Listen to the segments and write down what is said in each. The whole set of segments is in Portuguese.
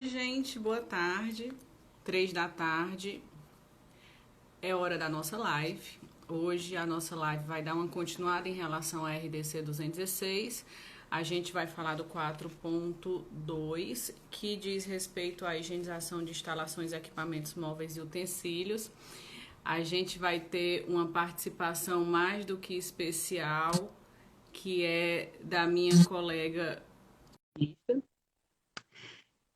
Gente, boa tarde. 3 da tarde é hora da nossa live. Hoje a nossa live vai dar uma continuada em relação à RDC 216. A gente vai falar do 4.2, que diz respeito à higienização de instalações, equipamentos móveis e utensílios. A gente vai ter uma participação mais do que especial, que é da minha colega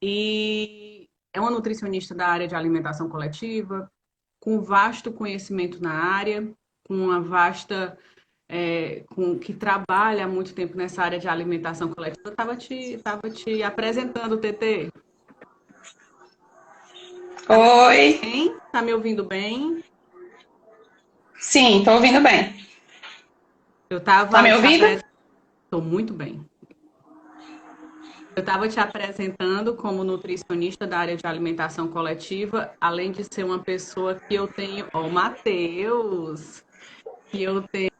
e é uma nutricionista da área de alimentação coletiva, com vasto conhecimento na área, com uma vasta, que trabalha há muito tempo nessa área de alimentação coletiva. Eu estava te apresentando, TT. Tá me ouvindo Oi, bem? Tá me ouvindo bem? sim, tô ouvindo bem. Eu Tá estava me te ouvindo? apresentando. Estou muito bem. Eu estava te apresentando como nutricionista da área de alimentação coletiva, além de ser uma pessoa que eu tenho, ó, o Matheus, que eu tenho.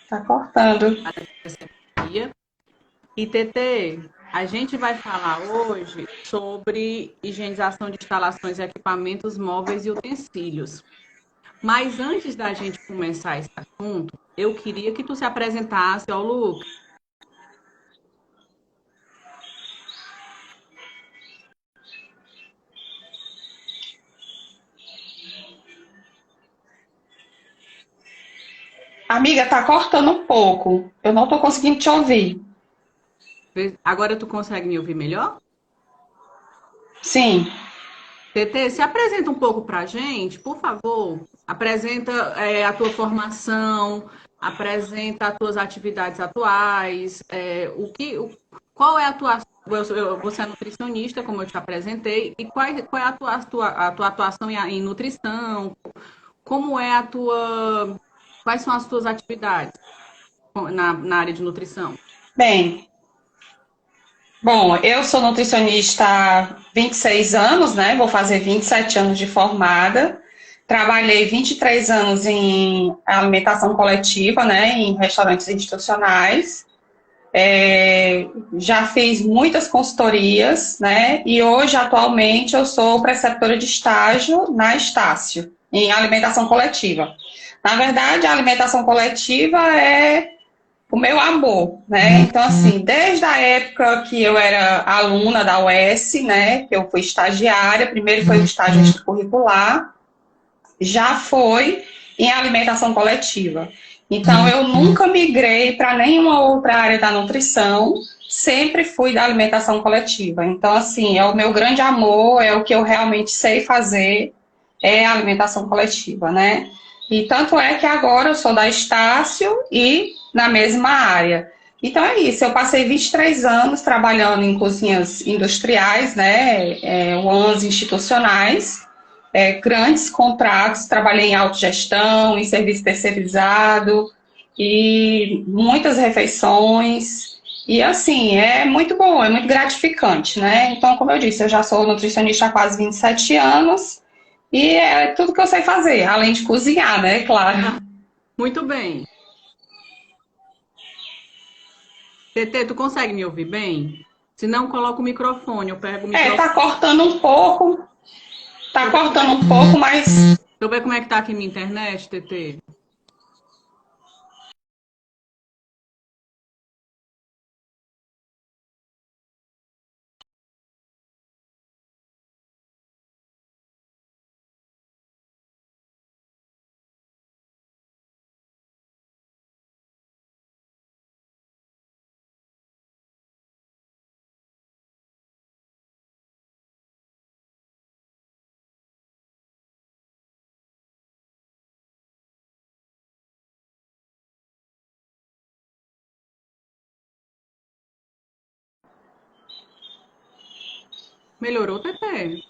Tá cortando. E TT, a gente vai falar hoje sobre higienização de instalações, equipamentos móveis e utensílios. Mas antes da gente começar esse assunto, eu queria que tu se apresentasse ao Lucas. Amiga, tá cortando um pouco. Eu não tô conseguindo te ouvir. Agora tu consegue me ouvir melhor? Sim. TT, se apresenta um pouco para a gente, por favor. Apresenta, a tua formação, apresenta as tuas atividades atuais, qual é a tua, você é nutricionista, como eu te apresentei, e qual é a tua atuação em nutrição? Como é quais são as tuas atividades na área de nutrição? Bem, bom, eu sou nutricionista há 26 anos, né? Vou fazer 27 anos de formada. Trabalhei 23 anos em alimentação coletiva, né? Em restaurantes institucionais. Já fiz muitas consultorias, né? E hoje, atualmente, eu sou preceptora de estágio na Estácio, em alimentação coletiva. Na verdade, a alimentação coletiva é o meu amor, né? Então, assim, desde a época que eu era aluna da UES, né? Que eu fui estagiária, primeiro foi o estágio extracurricular, já foi em alimentação coletiva. Então, eu nunca migrei para nenhuma outra área da nutrição, sempre fui da alimentação coletiva. Então, assim, é o meu grande amor, é o que eu realmente sei fazer, é a alimentação coletiva, né? E tanto é que agora eu sou da Estácio e na mesma área. Então é isso, eu passei 23 anos trabalhando em cozinhas industriais, né, UANs institucionais, grandes contratos, trabalhei em autogestão, em serviço terceirizado, e muitas refeições, e assim, é muito bom, é muito gratificante, né? Então, como eu disse, eu já sou nutricionista há quase 27 anos, e é tudo que eu sei fazer, além de cozinhar, né? Claro. Muito bem. TT, tu consegue me ouvir bem? Se não, coloca o microfone, eu pego o Tá microfone. cortando um pouco, tá Deixa eu ver como é, cortando deixa um pouco, mas eu ver como é que tá aqui minha internet, TT. Melhorou, TT?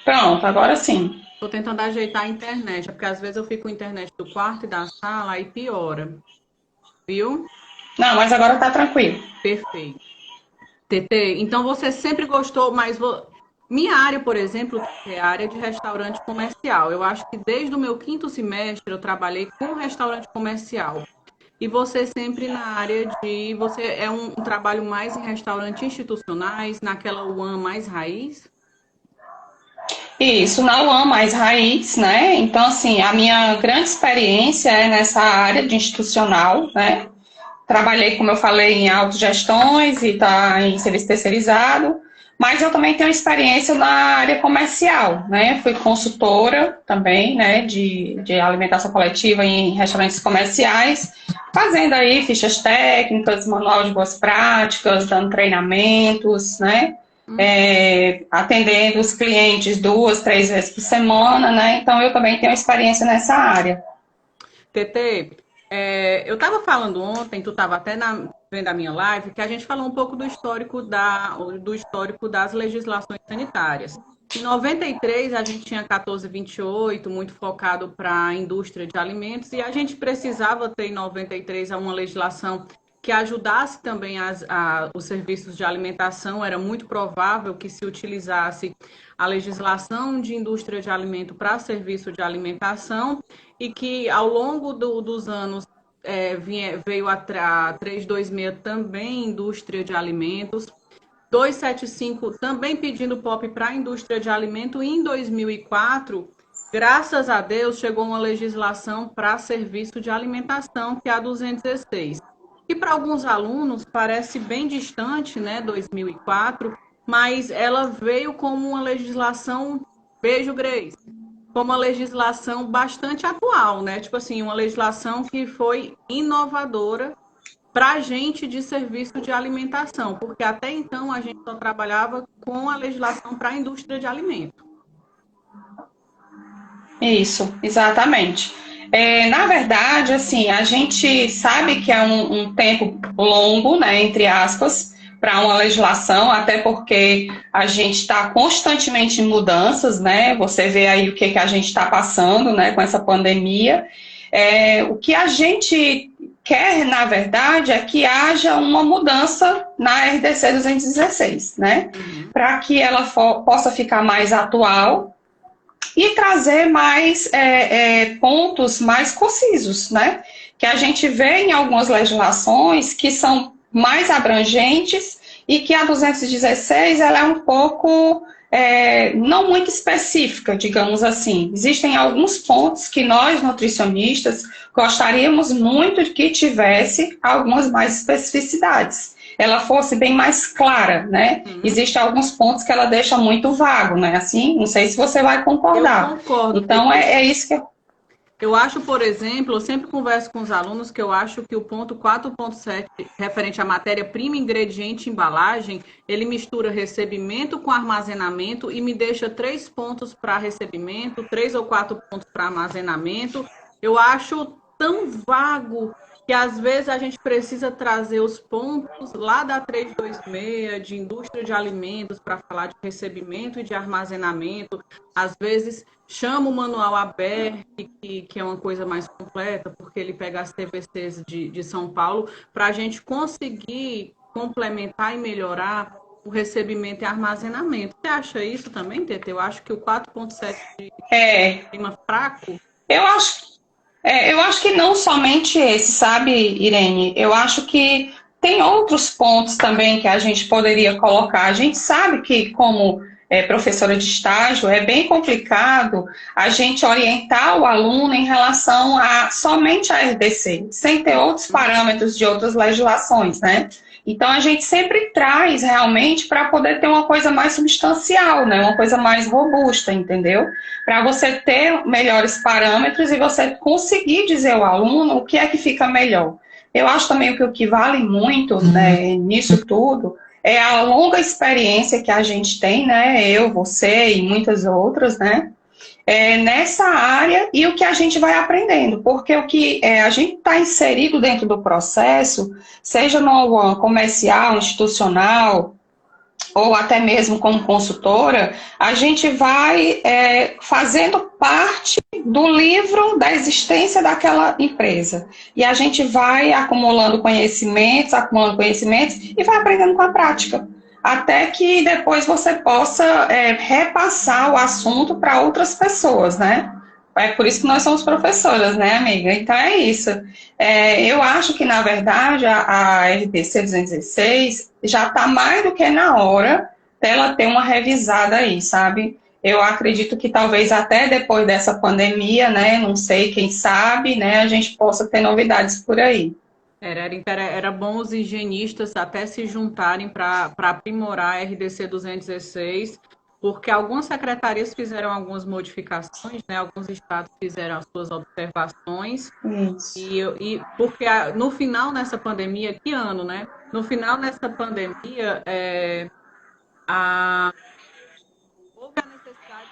pronto, agora sim. Tô tentando ajeitar a internet, porque às vezes eu fico com a internet do quarto e da sala, aí piora, viu? Não, mas agora tá tranquilo. Perfeito. TT, então você sempre gostou, minha área, por exemplo, é a área de restaurante comercial. Eu acho que desde o meu quinto semestre eu trabalhei com restaurante comercial. e você sempre na área de... Você é um trabalho mais em restaurantes institucionais, naquela UAM mais raiz? Isso, na UAM mais raiz, né? Então, assim, a minha grande experiência é nessa área de institucional, né? Trabalhei, como eu falei, em autogestões e tá em serviço terceirizado, mas eu também tenho experiência na área comercial, né? Fui consultora também, né, de alimentação coletiva em restaurantes comerciais, fazendo aí fichas técnicas, manual de boas práticas, dando treinamentos, né? Atendendo os clientes 2, 3 vezes por semana, né? Então eu também tenho experiência nessa área. TT, eu estava falando ontem, tu estava até vendo a minha live, que a gente falou um pouco do histórico das legislações sanitárias. Em 93, a gente tinha 1428, muito focado para a indústria de alimentos, e a gente precisava ter em 93 uma legislação que ajudasse também os serviços de alimentação. Era muito provável que se utilizasse a legislação de indústria de alimento para serviço de alimentação, e que ao longo dos anos veio a 326 também indústria de alimentos, 275 também pedindo POP para a indústria de alimento, e em 2004, graças a Deus, chegou uma legislação para serviço de alimentação, que é a 216. E para alguns alunos parece bem distante, né, 2004, mas ela veio como uma legislação, beijo, Grace, como uma legislação bastante atual, né? Tipo assim, uma legislação que foi inovadora para a gente de serviço de alimentação, porque até então a gente só trabalhava com a legislação para a indústria de alimento. Isso, exatamente. Na verdade, assim, a gente sabe que é um tempo longo, né, entre aspas, para uma legislação, até porque a gente está constantemente em mudanças, né? Você vê aí o que a gente está passando, né, com essa pandemia. O que a gente quer, na verdade, é que haja uma mudança na RDC 216, né? Para que ela possa ficar mais atual e trazer mais pontos mais concisos, né? Que a gente vê em algumas legislações que são mais abrangentes e que a 216 ela é um pouco não muito específica, digamos assim. Existem alguns pontos que nós, nutricionistas, gostaríamos muito de que tivesse algumas mais especificidades. Ela fosse bem mais clara, né? Existem alguns pontos que ela deixa muito vago, né? Assim, não sei se você vai concordar. Eu concordo. Então, é isso que eu acho, por exemplo, eu sempre converso com os alunos que eu acho que o ponto 4.7, referente à matéria-prima, ingrediente, embalagem, ele mistura recebimento com armazenamento e me deixa 3 pontos para recebimento, 3 ou 4 pontos para armazenamento. Eu acho tão vago que às vezes a gente precisa trazer os pontos lá da 326, de indústria de alimentos, para falar de recebimento e de armazenamento. Às vezes chama o manual aberto, que é uma coisa mais completa, porque ele pega as TVCs de São Paulo, para a gente conseguir complementar e melhorar o recebimento e armazenamento. Você acha isso também, Tete? Eu acho que o 4.7 de clima fraco... Eu acho que não somente esse, sabe, Irene? Eu acho que tem outros pontos também que a gente poderia colocar. A gente sabe que, como professora de estágio, é bem complicado a gente orientar o aluno em relação a somente a RDC, sem ter outros parâmetros de outras legislações, né? Então, a gente sempre traz realmente para poder ter uma coisa mais substancial, né? Uma coisa mais robusta, entendeu? Para você ter melhores parâmetros e você conseguir dizer ao aluno o que é que fica melhor. Eu acho também que o que vale muito, né, nisso tudo é a longa experiência que a gente tem, né? Eu, você e muitas outras, né? Nessa área e o que a gente vai aprendendo, porque o que a gente está inserido dentro do processo, seja no UAM comercial, institucional, ou até mesmo como consultora, a gente vai fazendo parte do livro da existência daquela empresa. E a gente vai acumulando conhecimentos e vai aprendendo com a prática. Até que depois você possa repassar o assunto para outras pessoas, né? É por isso que nós somos professoras, né, amiga? Então é isso. Eu acho que, na verdade, a RDC 216 já está mais do que na hora dela ter uma revisada aí, sabe? Eu acredito que talvez até depois dessa pandemia, né, não sei, quem sabe, né, a gente possa ter novidades por aí. Era bom os higienistas até se juntarem para aprimorar a RDC 216, porque algumas secretarias fizeram algumas modificações, né? Alguns estados fizeram as suas observações, Isso. porque no final nessa pandemia, que ano, né? No final nessa pandemia, houve a necessidade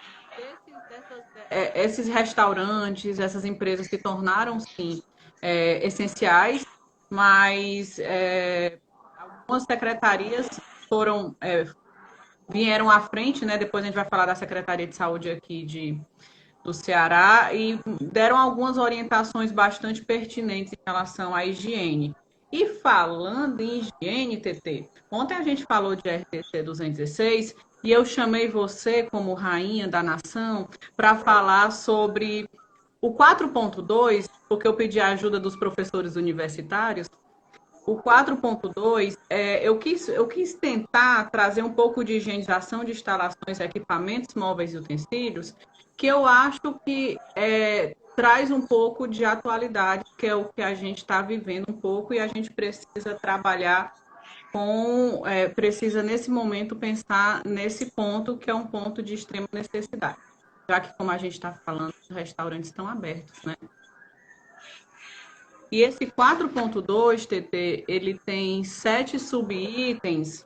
esses restaurantes, essas empresas se tornaram, sim, essenciais, mas algumas secretarias vieram à frente, né? Depois a gente vai falar da Secretaria de Saúde aqui do Ceará, e deram algumas orientações bastante pertinentes em relação à higiene. E falando em higiene, TT, ontem a gente falou de RDC 216 e eu chamei você como rainha da nação para falar sobre o 4.2, porque eu pedi a ajuda dos professores universitários. O 4.2, eu quis tentar trazer um pouco de higienização de instalações, equipamentos móveis e utensílios, que eu acho que traz um pouco de atualidade, que é o que a gente está vivendo um pouco, e a gente precisa trabalhar precisa nesse momento pensar nesse ponto, que é um ponto de extrema necessidade, já que, como a gente está falando, os restaurantes estão abertos, né? E esse 4.2, TT, ele tem 7 subitens,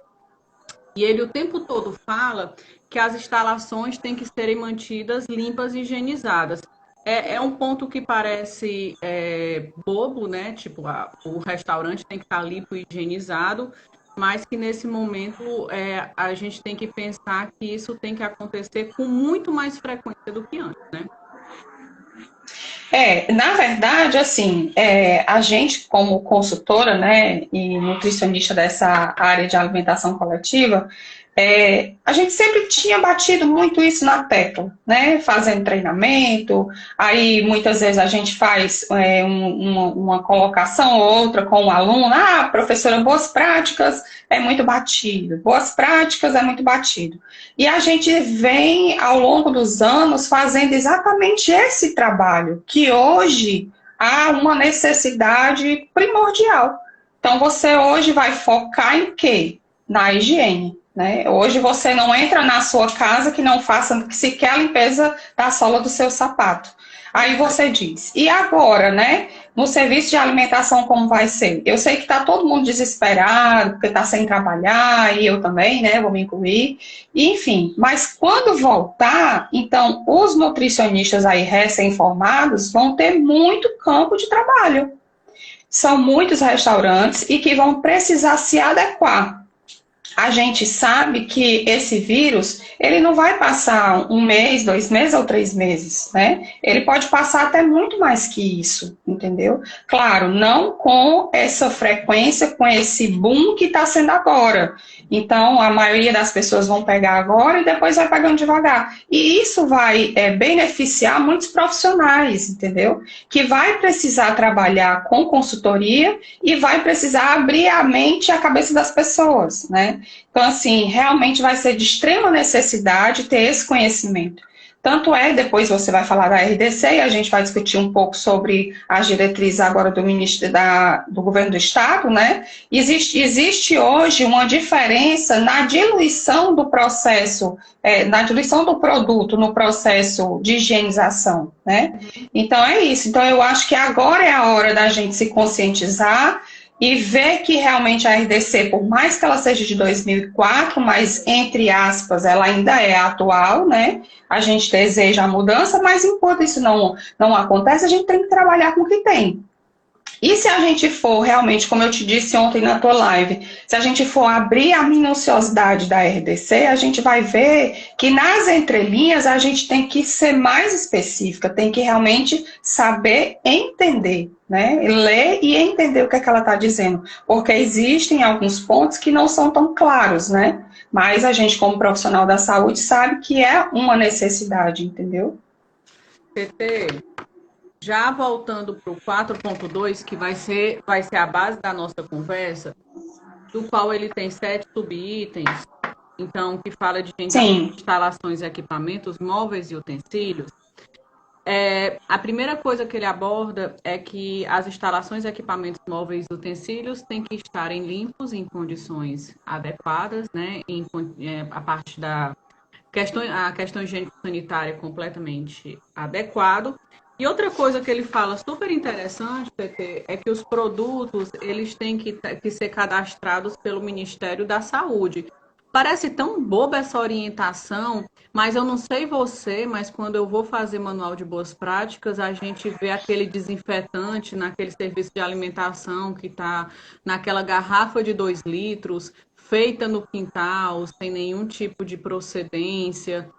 e ele o tempo todo fala que as instalações têm que serem mantidas limpas e higienizadas. É um ponto que parece bobo, né? Tipo, o restaurante tem que estar limpo e higienizado, mas que nesse momento a gente tem que pensar que isso tem que acontecer com muito mais frequência do que antes, né? Na verdade, assim, a gente como consultora, né, e nutricionista dessa área de alimentação coletiva, a gente sempre tinha batido muito isso na tecla, né, fazendo treinamento, aí muitas vezes a gente faz uma colocação ou outra com o aluno, professora, boas práticas é muito batido, boas práticas é muito batido. E a gente vem, ao longo dos anos, fazendo exatamente esse trabalho, que hoje há uma necessidade primordial. Então, você hoje vai focar em quê? Na higiene. Né? Hoje você não entra na sua casa que não faça sequer a limpeza da sola do seu sapato. Aí você diz, e agora, né? No serviço de alimentação, como vai ser? Eu sei que está todo mundo desesperado, porque está sem trabalhar, e eu também, né? Vou me incluir. Enfim, mas quando voltar, então, os nutricionistas aí recém-formados vão ter muito campo de trabalho. São muitos restaurantes e que vão precisar se adequar. A gente sabe que esse vírus, ele não vai passar 1 mês, 2 meses ou 3 meses, né? Ele pode passar até muito mais que isso, entendeu? Claro, não com essa frequência, com esse boom que está sendo agora. Então, a maioria das pessoas vão pegar agora e depois vai pegando devagar. E isso vai beneficiar muitos profissionais, entendeu? Que vai precisar trabalhar com consultoria e vai precisar abrir a mente e a cabeça das pessoas, né? Então, assim, realmente vai ser de extrema necessidade ter esse conhecimento. Tanto depois você vai falar da RDC e a gente vai discutir um pouco sobre as diretrizes agora do ministro do governo do estado, né? Existe hoje uma diferença na diluição do processo, na diluição do produto no processo de higienização, né? Então é isso. Então eu acho que agora é a hora da gente se conscientizar e ver que realmente a RDC, por mais que ela seja de 2004, mas, entre aspas, ela ainda é atual, né? A gente deseja a mudança, mas enquanto isso não acontece, a gente tem que trabalhar com o que tem. E se a gente for realmente, como eu te disse ontem na tua live, se a gente for abrir a minuciosidade da RDC, a gente vai ver que nas entrelinhas a gente tem que ser mais específica, tem que realmente saber entender, né? Ler e entender o que é que ela está dizendo, porque existem alguns pontos que não são tão claros, né? Mas a gente, como profissional da saúde, sabe que é uma necessidade, entendeu? PT, já voltando para o 4.2, que vai ser a base da nossa conversa, do qual ele tem 7 subitens, então, que fala de Sim. instalações, equipamentos, móveis e utensílios. A primeira coisa que ele aborda é que as instalações, equipamentos, móveis e utensílios têm que estarem limpos em condições adequadas, né? A parte da a questão higiênico-sanitária completamente adequado. E outra coisa que ele fala super interessante, PT, é que os produtos eles têm que ser cadastrados pelo Ministério da Saúde. Parece tão boba essa orientação, mas eu não sei você, mas quando eu vou fazer manual de boas práticas, a gente vê aquele desinfetante naquele serviço de alimentação que está naquela garrafa de 2 litros, feita no quintal, sem nenhum tipo de procedência.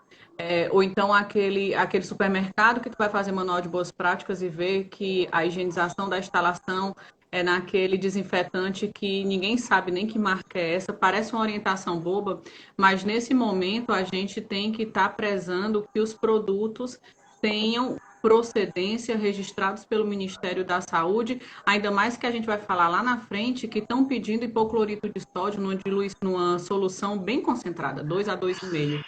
Ou então aquele supermercado que tu vai fazer manual de boas práticas e ver que a higienização da instalação é naquele desinfetante que ninguém sabe nem que marca é essa, parece uma orientação boba, mas nesse momento a gente tem que estar prezando que os produtos tenham procedência registrados pelo Ministério da Saúde, ainda mais que a gente vai falar lá na frente que estão pedindo hipoclorito de sódio numa solução bem concentrada, 2 a 2,5.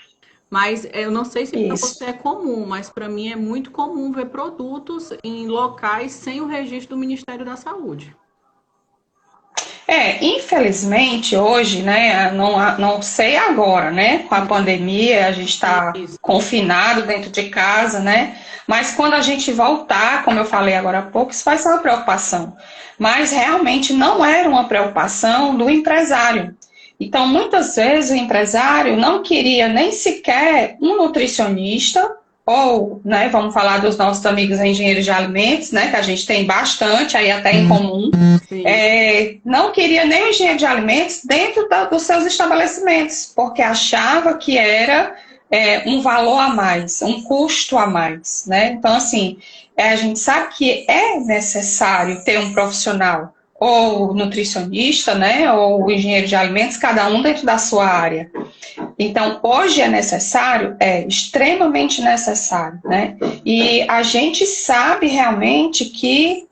Mas eu não sei se para você é comum, mas para mim é muito comum ver produtos em locais sem o registro do Ministério da Saúde. Infelizmente hoje, né, não sei agora, né, com a pandemia, a gente está confinado dentro de casa, né, mas quando a gente voltar, como eu falei agora há pouco, isso vai ser uma preocupação. Mas realmente não era uma preocupação do empresário. Então, muitas vezes o empresário não queria nem sequer um nutricionista, ou, né, vamos falar dos nossos amigos engenheiros de alimentos, né, que a gente tem bastante aí até em comum, não queria nem o engenheiro de alimentos dentro dos seus estabelecimentos, porque achava que era um valor a mais, um custo a mais, né? Então, assim, a gente sabe que é necessário ter um profissional, ou nutricionista, né, ou engenheiro de alimentos, cada um dentro da sua área. Então, hoje é necessário, é extremamente necessário, né? E a gente sabe realmente que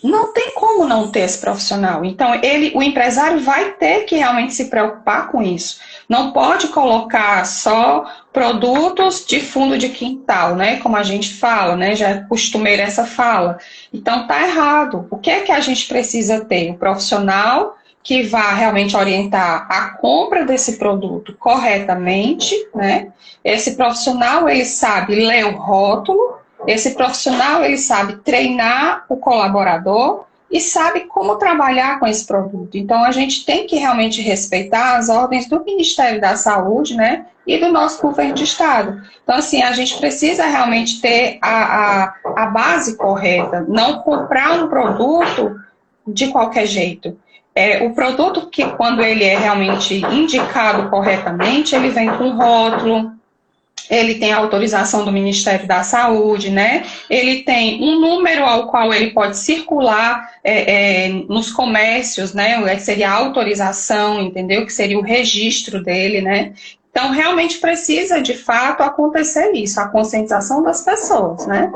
não tem como não ter esse profissional. Então, o empresário vai ter que realmente se preocupar com isso. Não pode colocar só produtos de fundo de quintal, né? Como a gente fala, né? Já é costumeira essa fala. Então, tá errado. O que é que a gente precisa ter? O profissional que vá realmente orientar a compra desse produto corretamente, né? Esse profissional, ele sabe ler o rótulo, esse profissional, ele sabe treinar o colaborador e sabe como trabalhar com esse produto. Então, a gente tem que realmente respeitar as ordens do Ministério da Saúde, né, e do nosso governo de estado. Então, assim, a gente precisa realmente ter a base correta, não comprar um produto de qualquer jeito. O produto que, quando ele é realmente indicado corretamente, ele vem com rótulo, ele tem a autorização do Ministério da Saúde, né? Ele tem um número ao qual ele pode circular nos comércios, né? Seria a autorização, entendeu? Que seria o registro dele, né? Então, realmente precisa, de fato, acontecer isso, a conscientização das pessoas, né?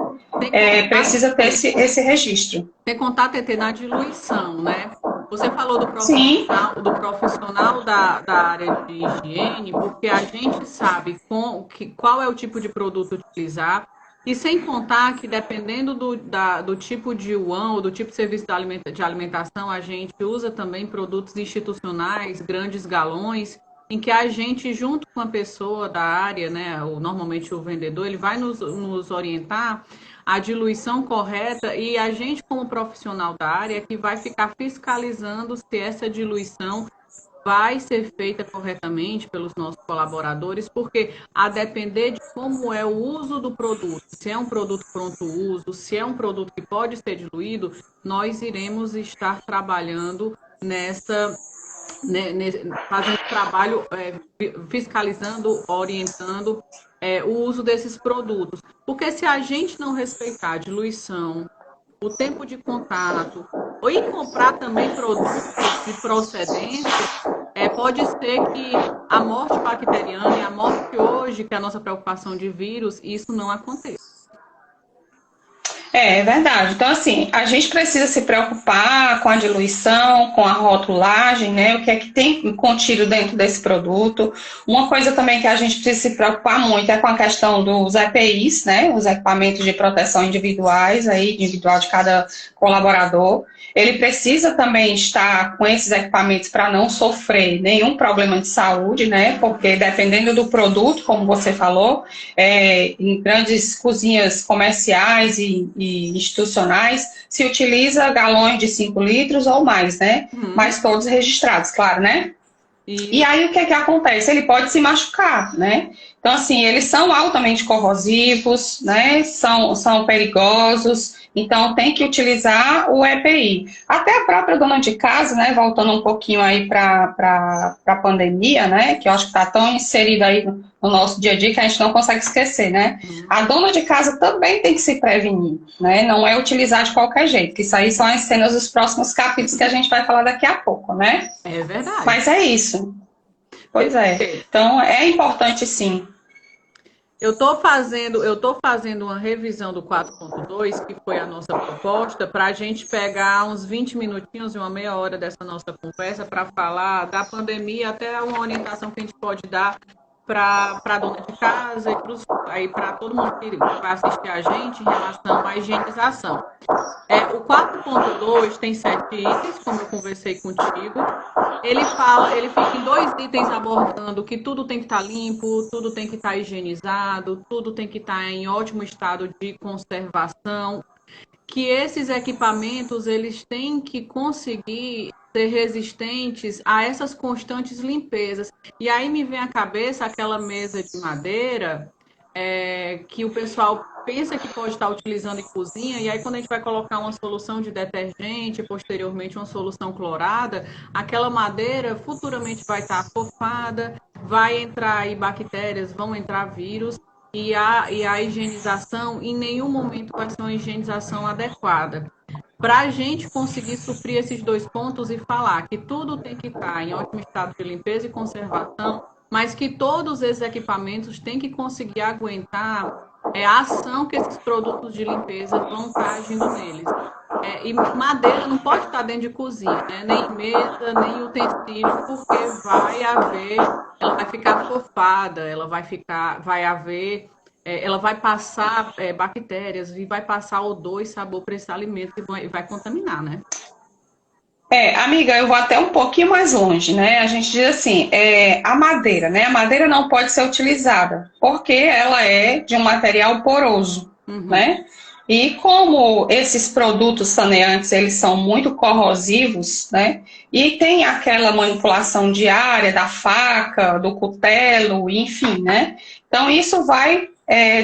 Precisa ter esse registro. Tem contato, TT, na diluição, né? Você falou do profissional da área de higiene, porque a gente sabe qual é o tipo de produto utilizar, e sem contar que dependendo do tipo de UAN ou do tipo de serviço de alimentação, a gente usa também produtos institucionais, grandes galões, em que a gente, junto com a pessoa da área, né, normalmente o vendedor, ele vai nos orientar a diluição correta, e a gente, como profissional da área, que vai ficar fiscalizando se essa diluição vai ser feita corretamente pelos nossos colaboradores, porque a depender de como é o uso do produto, se é um produto pronto uso, se é um produto que pode ser diluído, nós iremos estar trabalhando fazendo trabalho, fiscalizando, orientando o uso desses produtos. Porque se a gente não respeitar a diluição, o tempo de contato, ou ir comprar também produtos de procedência, pode ser que a morte bacteriana e a morte hoje, que é a nossa preocupação de vírus, isso não aconteça. É verdade. Então, assim, a gente precisa se preocupar com a diluição, com a rotulagem, né? O que é que tem contido dentro desse produto. Uma coisa também que a gente precisa se preocupar muito é com a questão dos EPIs, né? Os equipamentos de proteção individuais, aí, individual de cada colaborador. Ele precisa também estar com esses equipamentos para não sofrer nenhum problema de saúde, né? Porque dependendo do produto, como você falou, em grandes cozinhas comerciais e institucionais, se utiliza galões de 5 litros ou mais, né? Uhum. Mas todos registrados, claro, né? E Isso. aí o que é que acontece? Ele pode se machucar, né? Então, assim, eles são altamente corrosivos, né? São perigosos, então tem que utilizar o EPI. Até a própria dona de casa, né? Voltando um pouquinho aí para a pandemia, né? Que eu acho que está tão inserida aí no nosso dia a dia que a gente não consegue esquecer, né? Uhum. A dona de casa também tem que se prevenir, né? Não é utilizar de qualquer jeito, que isso aí são as cenas dos próximos capítulos que a gente vai falar daqui a pouco, né? É verdade. Mas é isso. Pois é. Então, é importante sim. Eu tô fazendo uma revisão do 4.2, que foi a nossa proposta, para a gente pegar uns 20 minutinhos e uma meia hora dessa nossa conversa para falar da pandemia, até uma orientação que a gente pode dar para a dona de casa e para todo mundo que vai assistir a gente em relação à higienização. O 4.2 tem 7 itens, como eu conversei contigo. Ele fica em 2 itens abordando que tudo tem que estar limpo, tudo tem que estar higienizado, tudo tem que estar em ótimo estado de conservação, que esses equipamentos eles têm que conseguir ser resistentes a essas constantes limpezas. E aí me vem à cabeça aquela mesa de madeira que o pessoal pensa que pode estar utilizando em cozinha, e aí quando a gente vai colocar uma solução de detergente, posteriormente uma solução clorada, aquela madeira futuramente vai estar afofada, vai entrar aí bactérias, vão entrar vírus, e a higienização em nenhum momento vai ser uma higienização adequada. Para a gente conseguir suprir esses 2 pontos e falar que tudo tem que estar em ótimo estado de limpeza e conservação, mas que todos esses equipamentos têm que conseguir aguentar a ação que esses produtos de limpeza vão estar agindo neles. E madeira não pode estar dentro de cozinha, né? Nem mesa, nem utensílio, porque ela vai ficar fofada, ela vai passar bactérias e vai passar odor e sabor para esse alimento e vai contaminar, né? Amiga, eu vou até um pouquinho mais longe, né? A gente diz assim, a madeira, né? A madeira não pode ser utilizada, porque ela é de um material poroso, Uhum. né? E como esses produtos saneantes, eles são muito corrosivos, né? E tem aquela manipulação diária da faca, do cutelo, enfim, né? Então, isso vai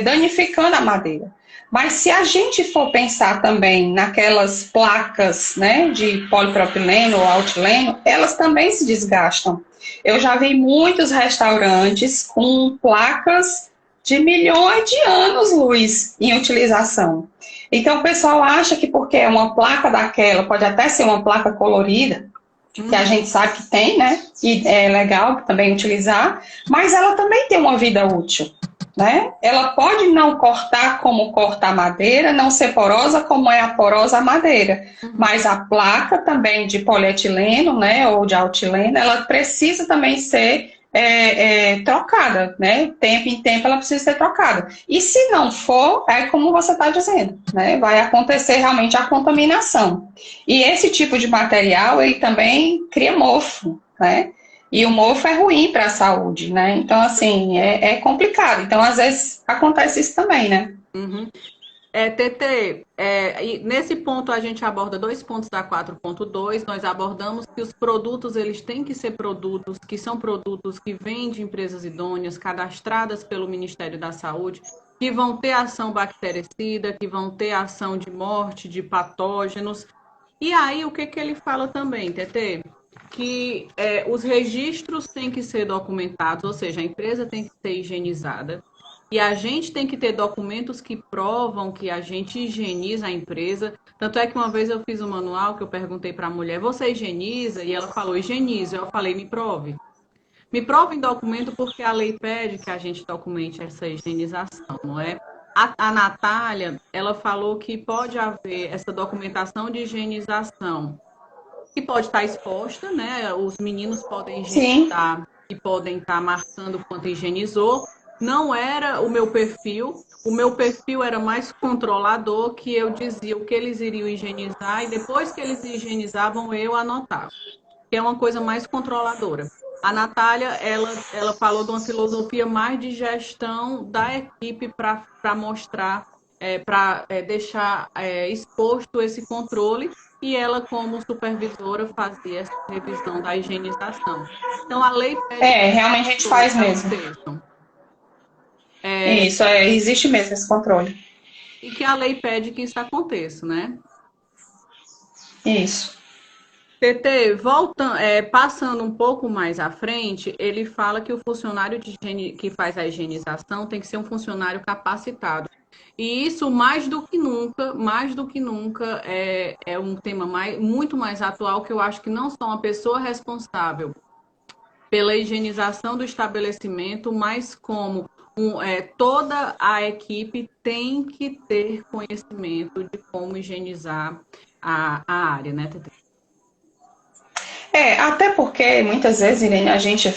danificando a madeira. Mas se a gente for pensar também naquelas placas, né, de polipropileno ou altileno, elas também se desgastam. Eu já vi muitos restaurantes com placas de milhões de anos-luz em utilização. Então o pessoal acha que porque é uma placa daquela, pode até ser uma placa colorida, que a gente sabe que tem, né? E é legal também utilizar, mas ela também tem uma vida útil, né? Ela pode não cortar como corta a madeira, não ser porosa como é a porosa a madeira, mas a placa também de polietileno, né, ou de altileno, ela precisa também ser trocada, né? Tempo em tempo ela precisa ser trocada. E se não for, é como você está dizendo, né? Vai acontecer realmente a contaminação. E esse tipo de material, ele também cria mofo, né? E o mofo é ruim para a saúde, né? Então, assim, é complicado. Então, às vezes, acontece isso também, né? Uhum. TT, e nesse ponto a gente aborda 2 pontos da 4.2. Nós abordamos que os produtos eles têm que ser produtos que são produtos que vêm de empresas idôneas, cadastradas pelo Ministério da Saúde, que vão ter ação bactericida, que vão ter ação de morte de patógenos. E aí, o que ele fala também, TT? Que os registros têm que ser documentados, ou seja, a empresa tem que ser higienizada. E a gente tem que ter documentos que provam que a gente higieniza a empresa. Tanto é que uma vez eu fiz um manual que eu perguntei para a mulher, você higieniza? E ela falou, higienizo. Eu falei, me prove. Me prove em documento porque a lei pede que a gente documente essa higienização, não é? A Natália, ela falou que pode haver essa documentação de higienização, que pode estar exposta, né? Os meninos podem Sim. higienizar e podem estar marcando quanto higienizou. Não era o meu perfil era mais controlador, que eu dizia o que eles iriam higienizar e depois que eles higienizavam eu anotava, que é uma coisa mais controladora. A Natália, ela falou de uma filosofia mais de gestão da equipe para mostrar, para deixar exposto esse controle, e ela, como supervisora, fazia essa revisão da higienização. Então, a lei pede que Realmente a gente todos faz mesmo. aconteçam. Isso, existe mesmo esse controle. E que a lei pede que isso aconteça, né? Isso. TT, passando um pouco mais à frente, ele fala que o funcionário que faz a higienização tem que ser um funcionário capacitado. E isso, mais do que nunca, é um tema muito mais atual, que eu acho que não só uma pessoa responsável pela higienização do estabelecimento, mas como toda a equipe tem que ter conhecimento de como higienizar a área, né, TT? Até porque muitas vezes, Irene, a gente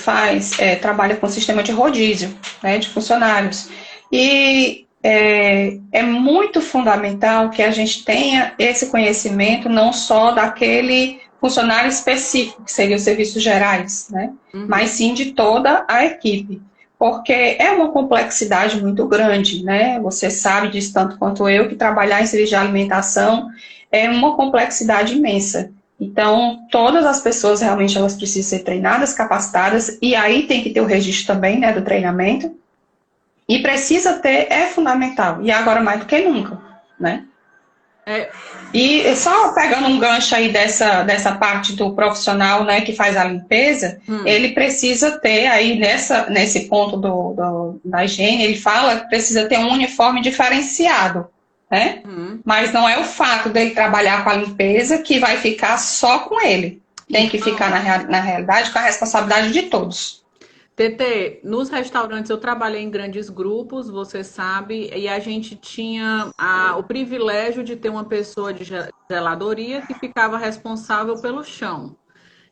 trabalha com sistema de rodízio, né, de funcionários. E é muito fundamental que a gente tenha esse conhecimento não só daquele funcionário específico, que seria os serviços gerais, né, mas sim de toda a equipe. Porque é uma complexidade muito grande, né? Você sabe disso tanto quanto eu, que trabalhar em serviço de alimentação é uma complexidade imensa. Então, todas as pessoas realmente elas precisam ser treinadas, capacitadas, e aí tem que ter o registro também, né, do treinamento. E precisa ter, é fundamental. E agora mais do que nunca, né? E só pegando um gancho aí dessa parte do profissional, né, que faz a limpeza, ele precisa ter aí nesse ponto da higiene, ele fala que precisa ter um uniforme diferenciado, né? Mas não é o fato dele trabalhar com a limpeza que vai ficar só com ele. Tem que ficar, na realidade, com a responsabilidade de todos. TT, nos restaurantes eu trabalhei em grandes grupos, você sabe, e a gente tinha o privilégio de ter uma pessoa de zeladoria que ficava responsável pelo chão.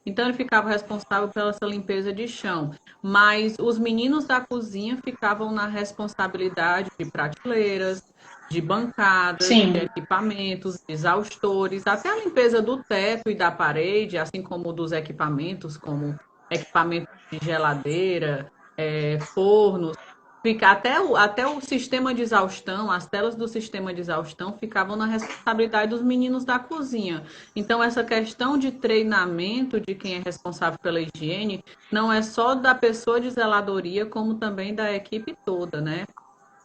Então, ele ficava responsável pela essa limpeza de chão. Mas os meninos da cozinha ficavam na responsabilidade de prateleiras, de bancadas, de Sim. equipamentos, de exaustores, até a limpeza do teto e da parede, assim como dos equipamentos, como equipamento de geladeira, fornos. Até o sistema de exaustão, as telas do sistema de exaustão ficavam na responsabilidade dos meninos da cozinha. Então, essa questão de treinamento de quem é responsável pela higiene não é só da pessoa de zeladoria, como também da equipe toda, né?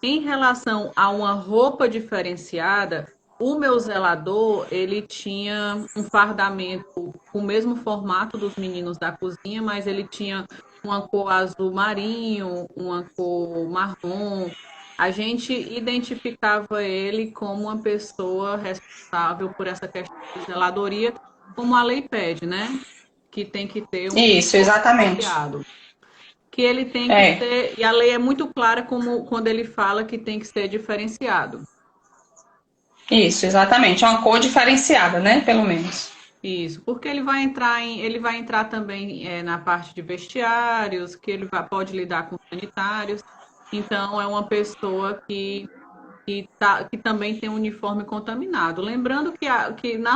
Em relação a uma roupa diferenciada, o meu zelador, ele tinha um fardamento com o mesmo formato dos meninos da cozinha, mas ele tinha uma cor azul marinho, uma cor marrom. A gente identificava ele como uma pessoa responsável por essa questão de zeladoria, como a lei pede, né? Que tem que ter um Isso, uniforme exatamente. apropriado, que ele tem que ser, e a lei é muito clara como quando ele fala que tem que ser diferenciado. Isso, exatamente. É uma cor diferenciada, né? Pelo menos. Isso, porque ele vai entrar também na parte de vestiários, que pode lidar com sanitários. Então, é uma pessoa que também tem um uniforme contaminado. Lembrando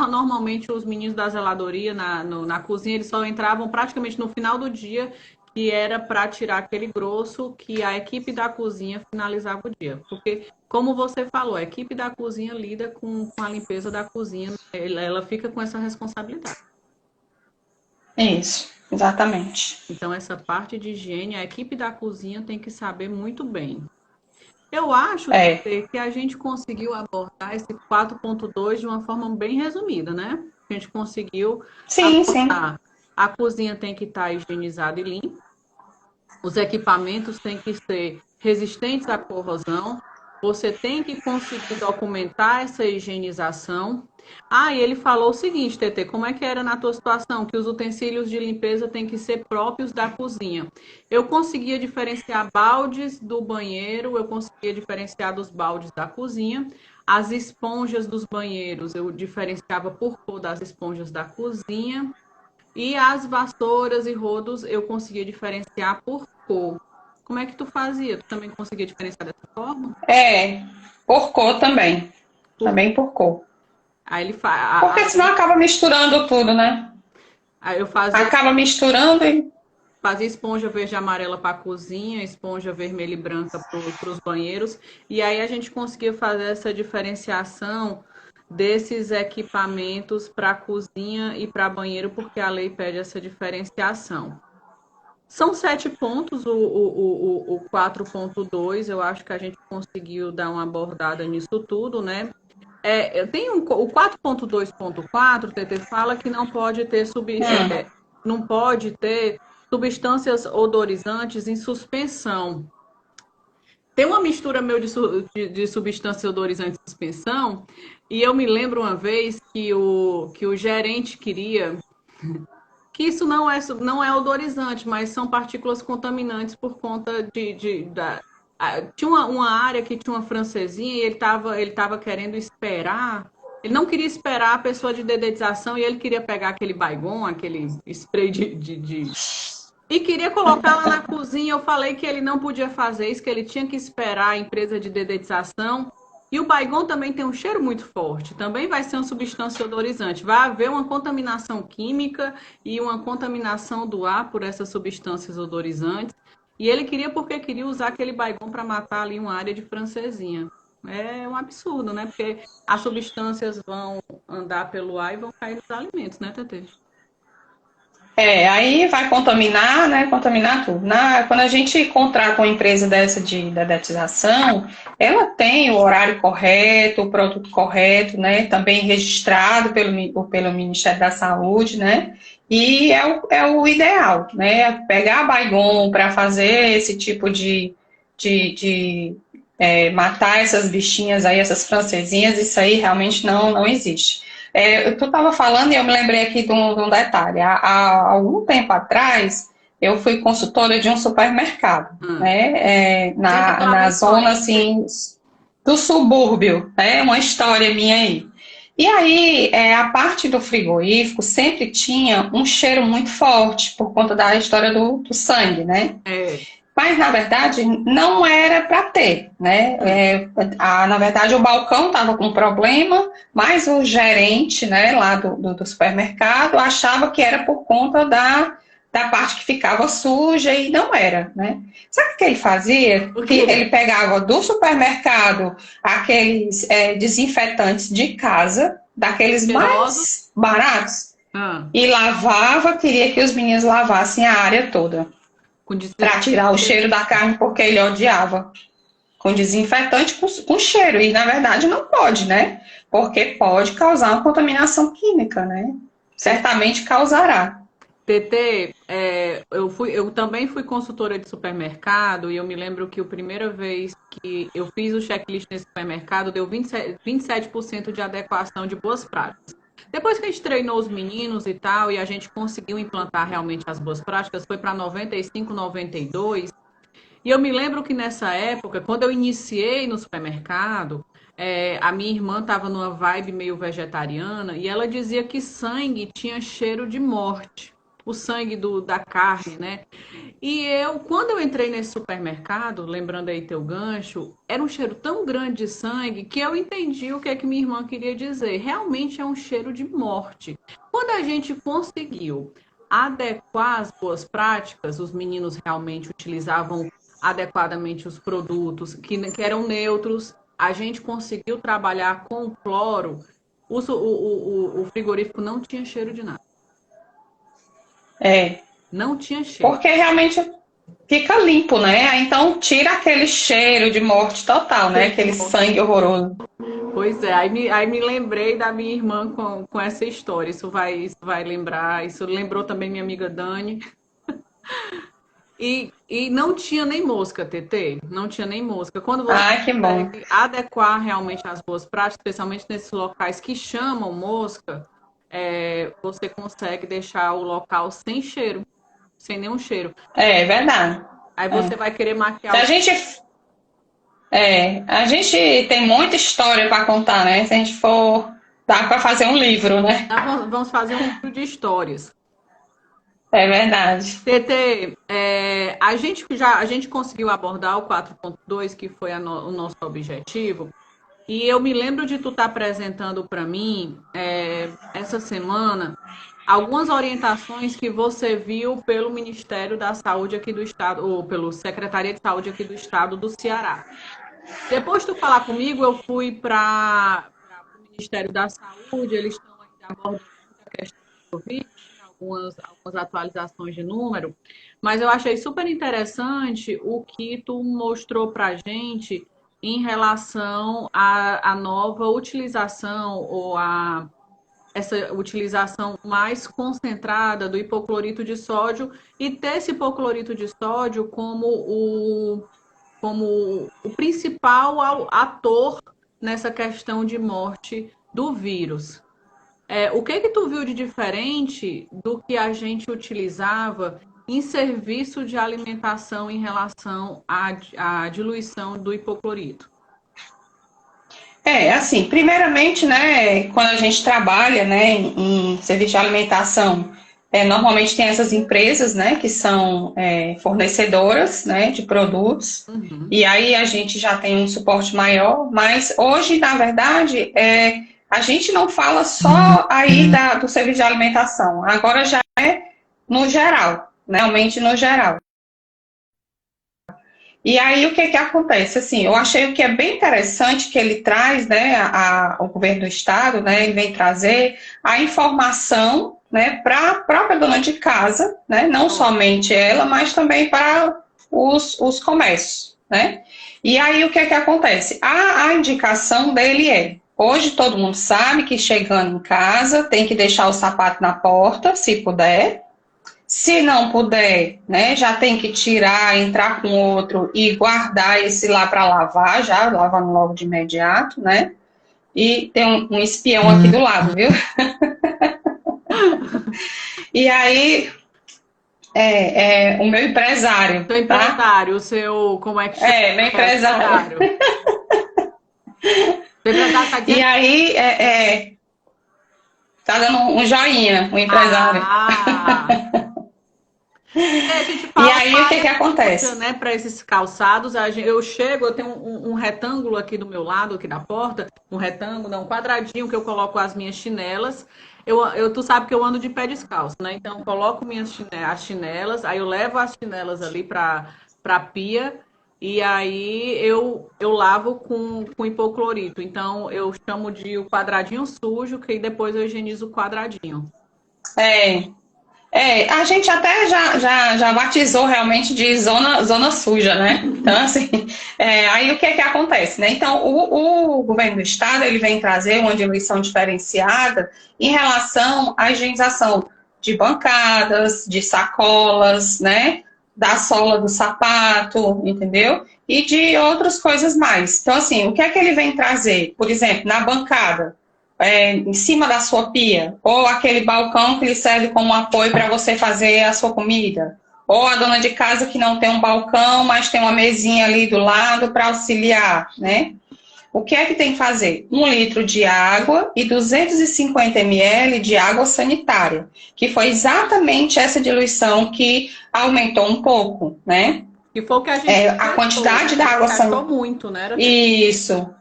normalmente os meninos da zeladoria na cozinha, eles só entravam praticamente no final do dia, que era para tirar aquele grosso que a equipe da cozinha finalizava o dia. Porque, como você falou, a equipe da cozinha lida com a limpeza da cozinha, ela fica com essa responsabilidade. Isso, exatamente. Então, essa parte de higiene, a equipe da cozinha tem que saber muito bem. Eu acho que a gente conseguiu abordar esse 4.2 de uma forma bem resumida, né? A gente conseguiu Sim, sim. abordar. A cozinha tem que estar higienizada e limpa. Os equipamentos têm que ser resistentes à corrosão. você tem que conseguir documentar essa higienização. Ah, e ele falou o seguinte, TT, como é que era na tua situação? Que os utensílios de limpeza têm que ser próprios da cozinha. Eu conseguia diferenciar baldes do banheiro, eu conseguia diferenciar dos baldes da cozinha. As esponjas dos banheiros, eu diferenciava por cor das esponjas da cozinha. E as vassouras e rodos, eu conseguia diferenciar por cor. Como é que tu fazia? Tu também conseguia diferenciar dessa forma? É, por cor também. Por... Também por cor. Aí ele Porque senão acaba misturando tudo, né? Aí eu fazia, Acaba misturando e. fazia esponja verde e amarela para a cozinha, esponja vermelha e branca para os banheiros. E aí a gente conseguia fazer essa diferenciação desses equipamentos para a cozinha e para banheiro, porque a lei pede essa diferenciação. São 7 pontos, o 4.2, eu acho que a gente conseguiu dar uma abordada nisso tudo, né? Tem o 4.2.4, TT, fala que não pode ter substâncias odorizantes em suspensão. Tem uma mistura meu de substância odorizante em suspensão, e eu me lembro uma vez que o gerente queria que isso não é odorizante, mas são partículas contaminantes por conta tinha uma área que tinha uma francesinha e ele tava querendo esperar. Ele não queria esperar a pessoa de dedetização e ele queria pegar aquele Baygon, aquele spray e queria colocar lá na cozinha. Eu falei que ele não podia fazer isso, que ele tinha que esperar a empresa de dedetização. E o Baygon também tem um cheiro muito forte. Também vai ser uma substância odorizante. Vai haver uma contaminação química e uma contaminação do ar por essas substâncias odorizantes. E ele queria porque queria usar aquele Baygon para matar ali uma área de francesinha. É um absurdo, né? Porque as substâncias vão andar pelo ar e vão cair nos alimentos, né, Tetê? Aí vai contaminar, né? Contaminar tudo. Quando a gente contrata uma empresa dessa de dedetização, ela tem o horário correto, o produto correto, né? Também registrado pelo Ministério da Saúde, né? E é o ideal, né? Pegar a Baygon para fazer esse tipo de matar essas bichinhas aí, essas francesinhas, isso aí realmente não existe. Tu estava falando e eu me lembrei aqui de um detalhe. Há algum tempo atrás, eu fui consultora de um supermercado, né? Na zona, assim, do subúrbio, né? Uma história minha aí. E aí, a parte do frigorífico sempre tinha um cheiro muito forte, por conta da história do sangue, né? É. Mas, na verdade, não era para ter, né? Na verdade, o balcão estava com problema, mas o gerente, né, lá do supermercado achava que era por conta da parte que ficava suja e não era, né? Sabe o que ele fazia? O Que quê? ele pegava do supermercado aqueles desinfetantes de casa, daqueles Cheirosos? mais baratos, Ah, e lavava, queria que os meninos lavassem a área toda com para tirar o cheiro da carne, porque ele odiava. Com desinfetante com cheiro. E, na verdade, não pode, né? Porque pode causar uma contaminação química, né? Certamente causará. TT, eu também fui consultora de supermercado e eu me lembro que a primeira vez que eu fiz o checklist nesse supermercado deu 27% de adequação de boas práticas. Depois que a gente treinou os meninos e tal, e a gente conseguiu implantar realmente as boas práticas, foi para 95, 92. E eu me lembro que nessa época, quando eu iniciei no supermercado, a minha irmã estava numa vibe meio vegetariana e ela dizia que sangue tinha cheiro de morte. O sangue da carne, né? E quando eu entrei nesse supermercado, lembrando aí teu gancho, era um cheiro tão grande de sangue que eu entendi o que é que minha irmã queria dizer. Realmente é um cheiro de morte. Quando a gente conseguiu adequar as boas práticas, os meninos realmente utilizavam adequadamente os produtos que eram neutros, a gente conseguiu trabalhar com cloro, o frigorífico não tinha cheiro de nada. É. Não tinha cheiro. Porque realmente fica limpo, né? Então tira aquele cheiro de morte total, né? Aquele sangue horroroso. Pois é, aí me lembrei da minha irmã com essa história. Isso vai lembrar, isso lembrou também minha amiga Dani. E não tinha nem mosca, TT. Não tinha nem mosca. Quando você Ai, que bom. consegue adequar realmente as boas práticas, especialmente nesses locais que chamam mosca, você consegue deixar o local sem cheiro, sem nenhum cheiro. É verdade. Aí você É. vai querer Se maquiar a o. gente, a gente tem muita história para contar, né? Se a gente for, dá para fazer um livro, né? Vamos fazer um livro de histórias. É verdade. TT, a gente conseguiu abordar o 4.2, que foi o nosso objetivo. E eu me lembro de tu estar apresentando para mim, essa semana, algumas orientações que você viu pelo Ministério da Saúde aqui do Estado, ou pelo Secretaria de Saúde aqui do Estado do Ceará. Depois de tu falar comigo, eu fui para o Ministério da Saúde, eles estão ainda abordando muita questão do Covid, algumas atualizações de número, mas eu achei super interessante o que tu mostrou para a gente em relação à nova utilização ou essa utilização mais concentrada do hipoclorito de sódio e ter esse hipoclorito de sódio como o principal ator nessa questão de morte do vírus. O que tu viu de diferente do que a gente utilizava em serviço de alimentação em relação à diluição do hipoclorito? Assim, primeiramente, né, quando a gente trabalha, né, em serviço de alimentação, normalmente tem essas empresas, né, que são fornecedoras, né, de produtos, Uhum. e aí a gente já tem um suporte maior, mas hoje, na verdade, a gente não fala só aí do serviço de alimentação, agora já é no geral, né, realmente no geral. E aí, o que que acontece? Assim, eu achei o que é bem interessante que ele traz, né, o governo do estado, né, ele vem trazer a informação, né, para a própria dona de casa, né, não somente ela, mas também para os comércios, né. E aí, o que que acontece? A indicação dele hoje todo mundo sabe que chegando em casa tem que deixar o sapato na porta, se puder. Se não puder, né, já tem que tirar, entrar com outro e guardar esse lá para lavar, já lavando logo de imediato, né? E tem um espião aqui do lado, viu? E aí, o meu empresário, Seu tá? empresário, o seu, como é que chama? Meu empresário. Secretário. O empresário está E dizendo. aí, tá dando um joinha, o empresário. Ah! A gente E fala aí, o que malha que curta, acontece? né, para esses calçados. Eu tenho um retângulo aqui do meu lado, aqui da porta, um retângulo, não, um quadradinho que eu coloco as minhas chinelas. Tu sabe que eu ando de pé descalço, né? Então, eu coloco as chinelas, aí eu levo as chinelas ali para pia e aí eu lavo com hipoclorito. Então, eu chamo de o quadradinho sujo, que depois eu higienizo o quadradinho. É, a gente até já batizou realmente de zona suja, né? Então, assim, aí o que é que acontece, né? Então, o governo do estado, ele vem trazer uma diluição diferenciada em relação à higienização de bancadas, de sacolas, né? Da sola do sapato, entendeu? E de outras coisas mais. Então, assim, o que é que ele vem trazer? Por exemplo, na bancada, em cima da sua pia, ou aquele balcão que lhe serve como apoio para você fazer a sua comida, ou a dona de casa que não tem um balcão, mas tem uma mesinha ali do lado para auxiliar, né? O que é que tem que fazer? 1 litro de água e 250 ml de água sanitária, que foi exatamente essa diluição que aumentou um pouco, né? E foi o que a gente A testou, quantidade né? da A gente água testou sanitária. muito, né? Isso,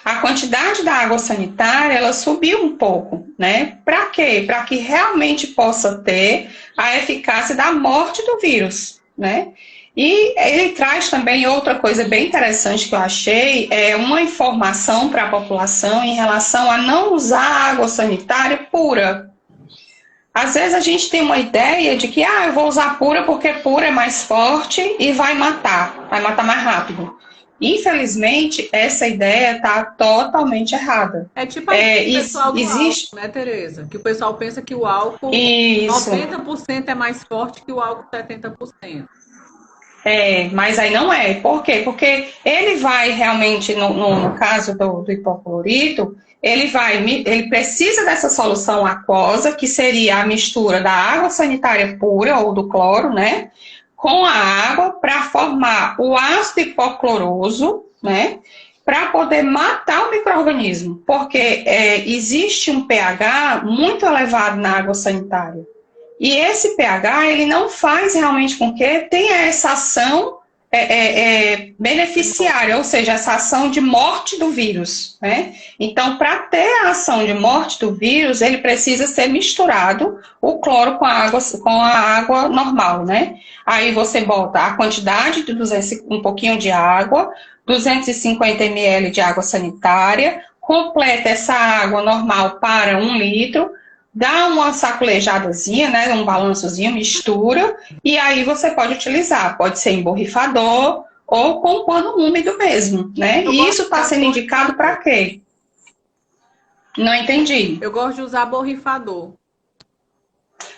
a quantidade da água sanitária, ela subiu um pouco, né? Para quê? Para que realmente possa ter a eficácia da morte do vírus, né? E ele traz também outra coisa bem interessante que eu achei, uma informação para a população em relação a não usar água sanitária pura. Às vezes a gente tem uma ideia de que, eu vou usar pura porque pura é mais forte e vai matar mais rápido. Infelizmente, essa ideia está totalmente errada. É tipo o pessoal do álcool, né, Tereza? Que o pessoal pensa que o álcool Isso. 90% é mais forte que o álcool 70%. Mas aí não é. Por quê? Porque ele vai realmente, no caso do hipoclorito, ele precisa dessa solução aquosa, que seria a mistura da água sanitária pura, ou do cloro, né? Com a água, para formar o ácido hipocloroso, né? Para poder matar o micro-organismo. Porque existe um pH muito elevado na água sanitária. E esse pH, ele não faz realmente com que tenha essa ação beneficiária, ou seja, essa ação de morte do vírus, né? Então, para ter a ação de morte do vírus, ele precisa ser misturado o cloro com a água normal, né? Aí você bota a quantidade de um pouquinho de água, 250 ml de água sanitária, completa essa água normal para 1 litro, dá uma sacolejadazinha, né, um balançozinho, mistura, e aí você pode utilizar. Pode ser em borrifador ou com pano úmido mesmo, né? E isso está sendo indicado para quê? Não entendi. Eu gosto de usar borrifador.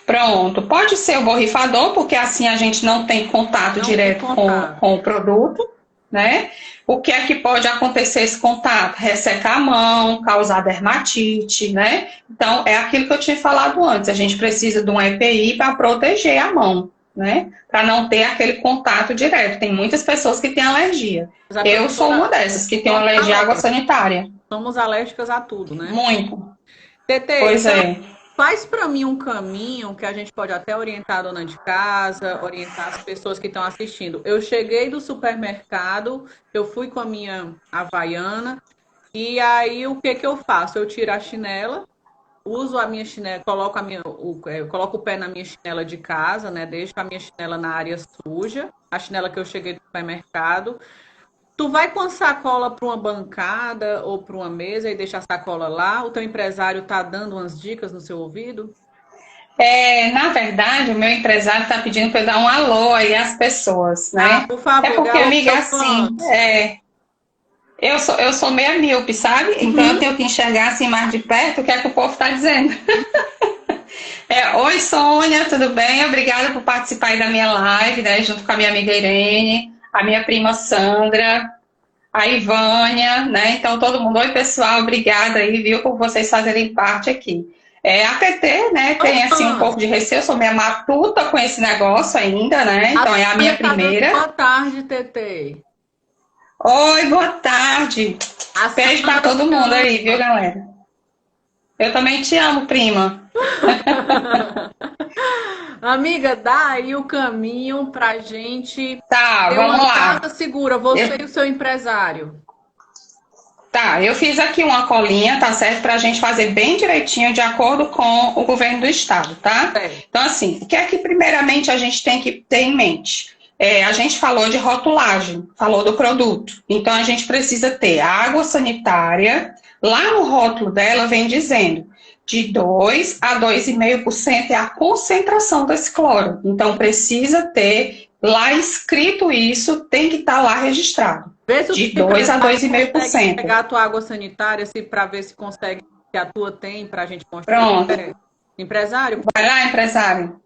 Pronto, pode ser o borrifador, porque assim a gente não tem contato direto com o produto, né? O que é que pode acontecer esse contato? Ressecar a mão, causar dermatite, né? Então, é aquilo que eu tinha falado antes. A gente precisa de um EPI para proteger a mão, né? Para não ter aquele contato direto. Tem muitas pessoas que têm alergia. Eu sou uma dessas, que tem alergia à água sanitária. Somos alérgicas a tudo, né? Muito. Tete, pois então, faz para mim um caminho que a gente pode até orientar a dona de casa, orientar as pessoas que estão assistindo. Eu cheguei do supermercado, eu fui com a minha Havaiana, e aí o que eu faço? Eu tiro a chinela, uso a minha chinela, coloco o pé na minha chinela de casa, né? Deixo a minha chinela na área suja, a chinela que eu cheguei do supermercado. Tu vai com a sacola para uma bancada ou para uma mesa e deixa a sacola lá? O teu empresário tá dando umas dicas no seu ouvido? Na verdade, o meu empresário está pedindo para eu dar um alô aí às pessoas, né? Por favor, é porque, amiga, assim, eu sou meio míope, sabe? Então eu tenho que enxergar assim mais de perto o que é que o povo está dizendo. Oi, Sônia, tudo bem? Obrigada por participar aí da minha live, né? Junto com a minha amiga Irene, a minha prima Sandra, a Ivânia, né? Então, todo mundo, oi, pessoal, obrigada aí, viu, por vocês fazerem parte aqui. A TT, né, tem assim um pouco de receio, eu sou meio matuta com esse negócio ainda, né? Então, é a minha primeira. Boa tarde, TT. Oi, boa tarde. Beijo pra todo mundo aí, viu, galera? Eu também te amo, prima. Amiga, dá aí o caminho pra gente ter vamos uma lá. casa segura, você e o seu empresário. Tá, eu fiz aqui uma colinha, tá certo? Pra gente fazer bem direitinho, de acordo com o governo do estado, tá? Então, assim, o que é que primeiramente a gente tem que ter em mente? A gente falou de rotulagem, falou do produto. Então, a gente precisa ter água sanitária. Lá no rótulo dela vem dizendo de 2 a 2,5% é a concentração desse cloro. Então, precisa ter lá escrito isso, tem que estar lá registrado. De 2 a 2,5%. Pegar a tua água sanitária para ver se consegue, que a tua tem, para a gente mostrar. Pronto. Empresário? Vai lá, empresário.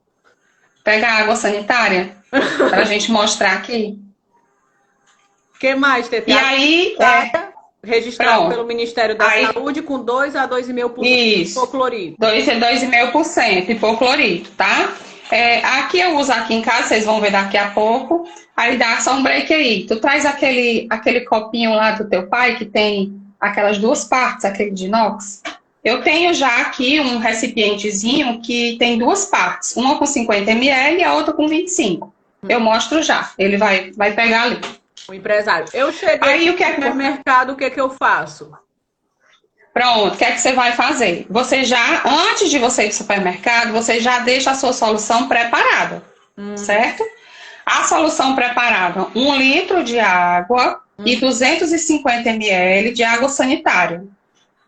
Pega a água sanitária para a gente mostrar aqui. O que mais, Tete? E aí, registrado pelo Ministério da Saúde com 2 a 2,5% de hipoclorito. 2 a 2,5% de hipoclorito, tá? Aqui eu uso aqui em casa, vocês vão ver daqui a pouco. Aí dá só um break aí. Tu traz aquele copinho lá do teu pai que tem aquelas duas partes, aquele de inox. Eu tenho já aqui um recipientezinho que tem duas partes, uma com 50 ml e a outra com 25. Eu mostro já. Ele vai pegar ali. O empresário. Eu cheguei no supermercado, o que eu faço? Pronto, o que é que você vai fazer? Você já, antes de você ir para o supermercado, você já deixa a sua solução preparada, certo? A solução preparada, 1 litro de água e 250 ml de água sanitária.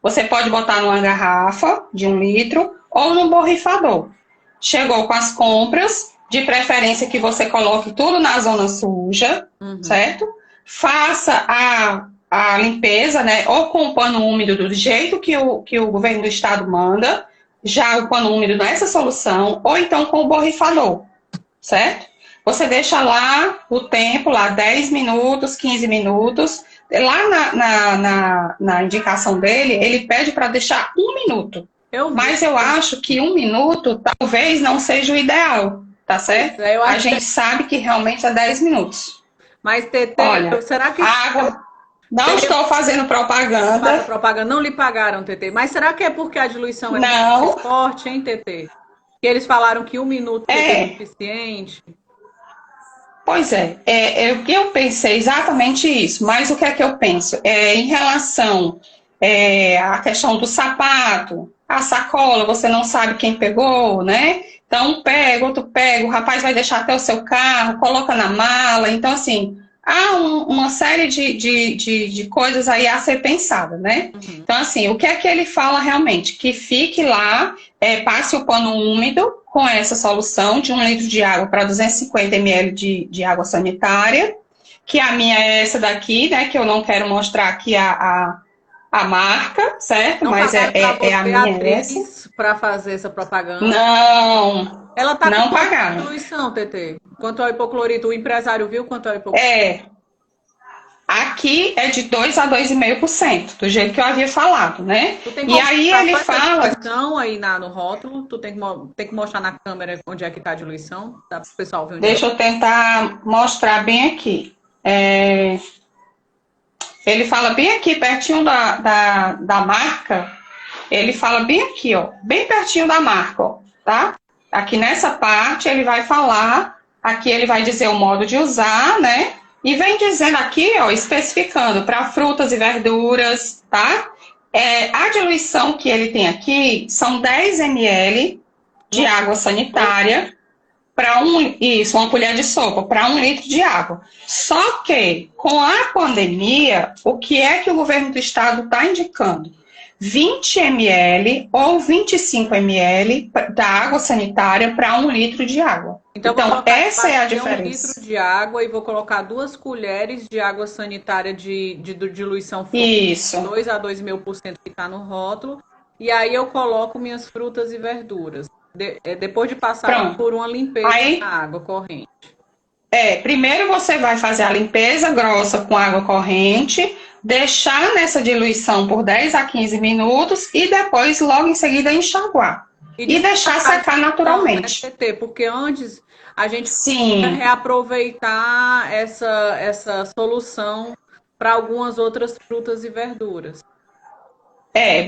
Você pode botar numa garrafa de 1 litro ou num borrifador. Chegou com as compras, de preferência que você coloque tudo na zona suja, certo? faça a limpeza, né? Ou com o pano úmido do jeito que o governo do estado manda, já o pano úmido nessa solução, ou então com o borrifador, certo? Você deixa lá o tempo, lá 10 minutos, 15 minutos. Lá na indicação dele, ele pede para deixar 1 minuto. Mas eu acho que 1 minuto talvez não seja o ideal, tá certo? A gente sabe que realmente é 10 minutos. Mas, Tetê, olha, será que... água... Não estou fazendo propaganda. Propaganda não lhe pagaram, Tetê. Mas será que é porque a diluição é mais forte, hein, Tetê? Que eles falaram que 1 minuto é suficiente. Pois eu pensei exatamente isso, mas o que é que eu penso? Em relação à questão do sapato, a sacola, você não sabe quem pegou, né? Então, um pega, outro pega, o rapaz vai deixar até o seu carro, coloca na mala. Então, assim, há uma série de coisas aí a ser pensada, né? Uhum. Então, assim, o que é que ele fala realmente? Que fique lá, passe o pano úmido com essa solução de 1 litro de água para 250 ml de água sanitária, que a minha é essa daqui, né? Que eu não quero mostrar aqui a marca, certo? Não, mas é a minha essa. Para fazer essa propaganda. Não. Ela está com pagaram. Diluição, Tetê. Quanto ao hipoclorito, o empresário viu quanto ao hipoclorito? Aqui é de 2 a 2,5%, do jeito que eu havia falado, né? E aí ele fala... aí no rótulo, tu tem que mostrar na câmera onde é que está a diluição, para o pessoal ver onde Deixa eu tentar mostrar bem aqui. Ele fala bem aqui, pertinho da marca, ele fala bem aqui, ó, bem pertinho da marca, ó, tá? Aqui nessa parte ele vai falar, aqui ele vai dizer o modo de usar, né? E vem dizendo aqui, ó, especificando para frutas e verduras, tá? A diluição que ele tem aqui são 10 ml de água sanitária para uma colher de sopa para 1 litro de água. Só que, com a pandemia, o que é que o governo do estado está indicando? 20 ml ou 25 ml da água sanitária para 1 litro de água. Então essa é a diferença. 1 litro de água e vou colocar 2 colheres de água sanitária de diluição Isso. 2 a 2,5% que está no rótulo. E aí eu coloco minhas frutas e verduras. Depois de passar por uma limpeza na água corrente. Primeiro você vai fazer a limpeza grossa com água corrente, deixar nessa diluição por 10 a 15 minutos e depois, logo em seguida, enxaguar. E deixar secar naturalmente. Porque antes a gente precisa reaproveitar essa solução para algumas outras frutas e verduras.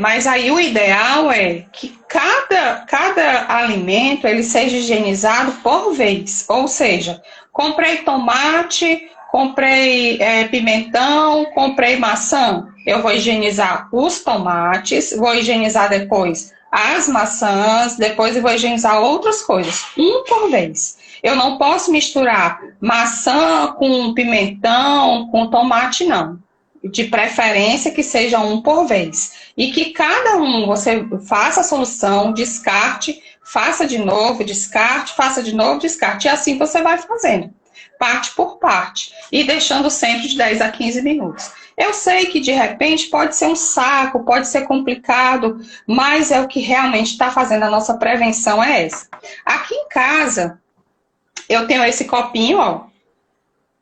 Mas aí o ideal é que cada alimento ele seja higienizado por vez. Ou seja, comprei tomate, comprei pimentão, comprei maçã. Eu vou higienizar os tomates, vou higienizar depois as maçãs, depois eu vou higienizar outras coisas. Um por vez. Eu não posso misturar maçã com pimentão, com tomate, não. De preferência que seja um por vez. E que cada um você faça a solução, descarte, faça de novo, descarte, faça de novo, descarte. E assim você vai fazendo, parte por parte. E deixando sempre de 10 a 15 minutos. Eu sei que de repente pode ser um saco, pode ser complicado, mas é o que realmente está fazendo a nossa prevenção é essa. Aqui em casa, eu tenho esse copinho, ó.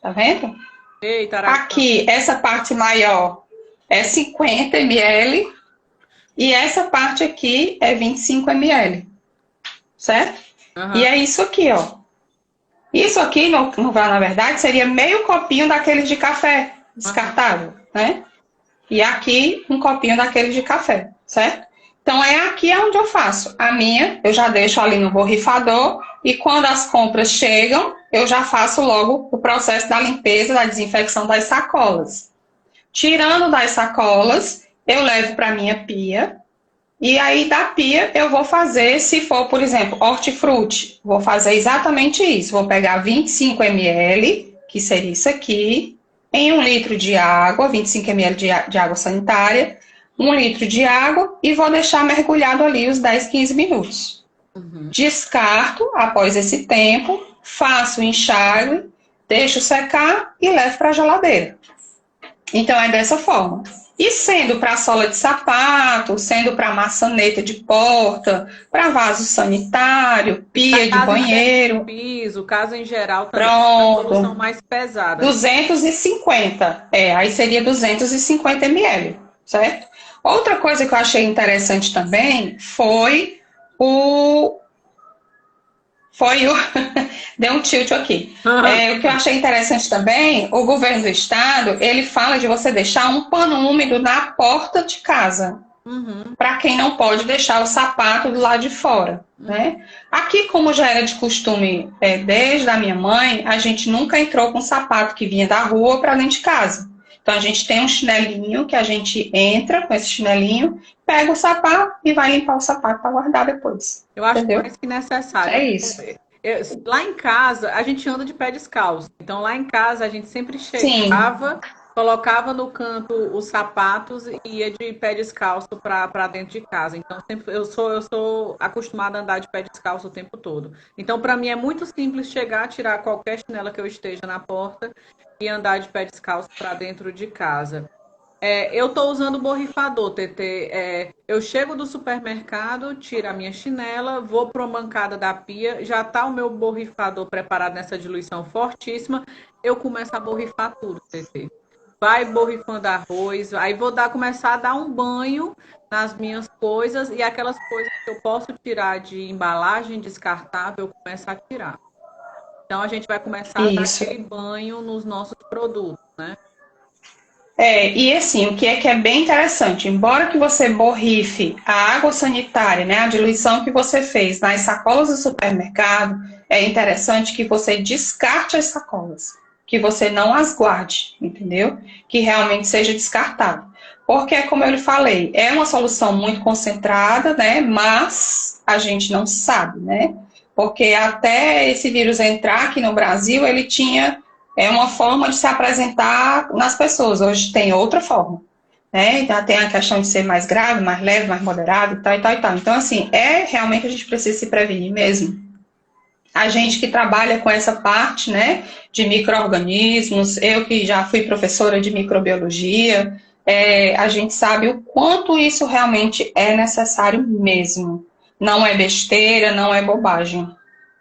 Tá vendo? Eita, aqui, essa parte maior é 50 ml e essa parte aqui é 25 ml, certo? Uhum. E é isso aqui, ó. Isso aqui, na verdade, seria meio copinho daqueles de café descartável, né? E aqui, um copinho daqueles de café, certo? Então, aqui onde eu faço. A minha, eu já deixo ali no borrifador e quando as compras chegam, eu já faço logo o processo da limpeza, da desinfecção das sacolas. Tirando das sacolas, eu levo para minha pia. E aí, da pia, eu vou fazer, se for, por exemplo, hortifruti, vou fazer exatamente isso. Vou pegar 25 ml, que seria isso aqui, em 1 litro de água, 25 ml de água sanitária, 1 litro de água e vou deixar mergulhado ali os 10, 15 minutos. Uhum. Descarto após esse tempo, faço o enxágue, deixo secar e levo para a geladeira. Então é dessa forma. E sendo para sola de sapato, sendo para maçaneta de porta, para vaso sanitário, Para pia de casa de banheiro, piso, casa em geral também é uma solução pronto, mais pesada, né? 250. Aí seria 250 ml, certo? Outra coisa que eu achei interessante também o foi o. Deu um tilt aqui. O que eu achei interessante também, o governo do estado, ele fala de você deixar um pano úmido na porta de casa, Uhum, para quem não pode deixar o sapato do lado de fora, uhum. né? Aqui, como já era de costume desde a minha mãe, a gente nunca entrou com sapato que vinha da rua para dentro de casa. Então, a gente tem um chinelinho que a gente entra com esse chinelinho, pega o sapato e vai limpar o sapato para guardar depois. Eu acho Entendeu? mais que necessário. É isso. Lá em casa, a gente anda de pé descalço. Então, lá em casa, a gente sempre Sim, chegava, colocava no canto os sapatos e ia de pé descalço para dentro de casa. Então, sempre, eu sou acostumada a andar de pé descalço o tempo todo. Então, para mim, é muito simples chegar, tirar qualquer chinela que eu esteja na porta e andar de pé descalço para dentro de casa. Eu estou usando borrifador, TT. Eu chego do supermercado, tiro a minha chinela, vou para uma bancada da pia, já está o meu borrifador preparado nessa diluição fortíssima, eu começo a borrifar tudo, TT. Vai borrifando arroz, aí começar a dar um banho nas minhas coisas e aquelas coisas que eu posso tirar de embalagem descartável, eu começo a tirar. Então a gente vai começar a dar isso. aquele banho nos nossos produtos, né? E assim, o que é bem interessante, embora que você borrife a água sanitária, né, a diluição que você fez nas sacolas do supermercado, é interessante que você descarte as sacolas, que você não as guarde, entendeu? Que realmente seja descartável. Porque, como eu lhe falei, é uma solução muito concentrada, né, mas a gente não sabe, né? Porque até esse vírus entrar aqui no Brasil, ele tinha uma forma de se apresentar nas pessoas. Hoje tem outra forma, né? Então tem a questão de ser mais grave, mais leve, mais moderado e tal, e tal, e tal. Então, assim, realmente a gente precisa se prevenir mesmo. A gente que trabalha com essa parte, né, de micro-organismos, eu que já fui professora de microbiologia, a gente sabe o quanto isso realmente é necessário mesmo. Não é besteira, não é bobagem.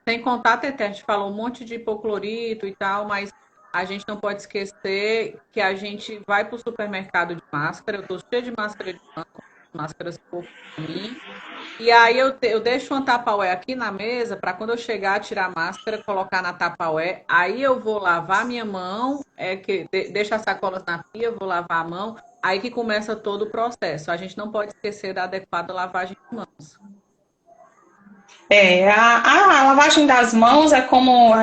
Sem contar, Tete, a gente falou um monte de hipoclorito e tal, mas a gente não pode esquecer que a gente vai para o supermercado de máscara. Eu estou cheia de máscara de pano, máscaras fofas para mim. E aí eu deixo uma Tupperware aqui na mesa para quando eu chegar, tirar a máscara, colocar na Tupperware. Aí eu vou lavar minha mão, deixa as sacolas na pia, eu vou lavar a mão. Aí que começa todo o processo. A gente não pode esquecer da adequada lavagem de mãos. A lavagem das mãos é como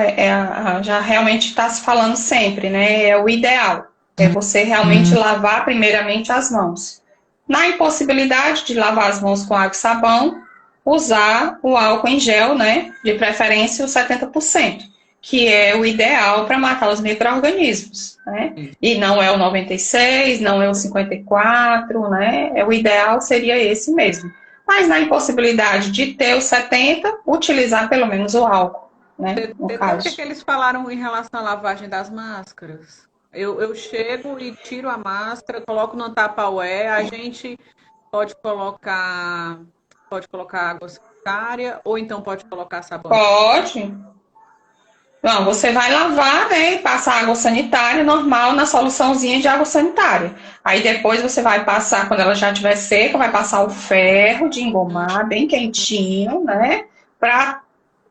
já realmente está se falando sempre, né? É o ideal. É você realmente lavar primeiramente as mãos. Na impossibilidade de lavar as mãos com água e sabão, usar o álcool em gel, né? De preferência o 70%, que é o ideal para matar os micro-organismos, né? E não é o 96, não é o 54, né? O ideal seria esse mesmo. Mas na impossibilidade de ter os 70, utilizar pelo menos o álcool, né? No O que, caso. que eles falaram em relação à lavagem das máscaras? Eu chego e tiro a máscara, coloco no Tupperware, a gente pode colocar água sanitária ou então pode colocar sabonete. Pode. Não, você vai lavar, né? E passar água sanitária normal na soluçãozinha de água sanitária. Aí depois você vai passar, quando ela já estiver seca, vai passar o ferro de engomar bem quentinho, né? Para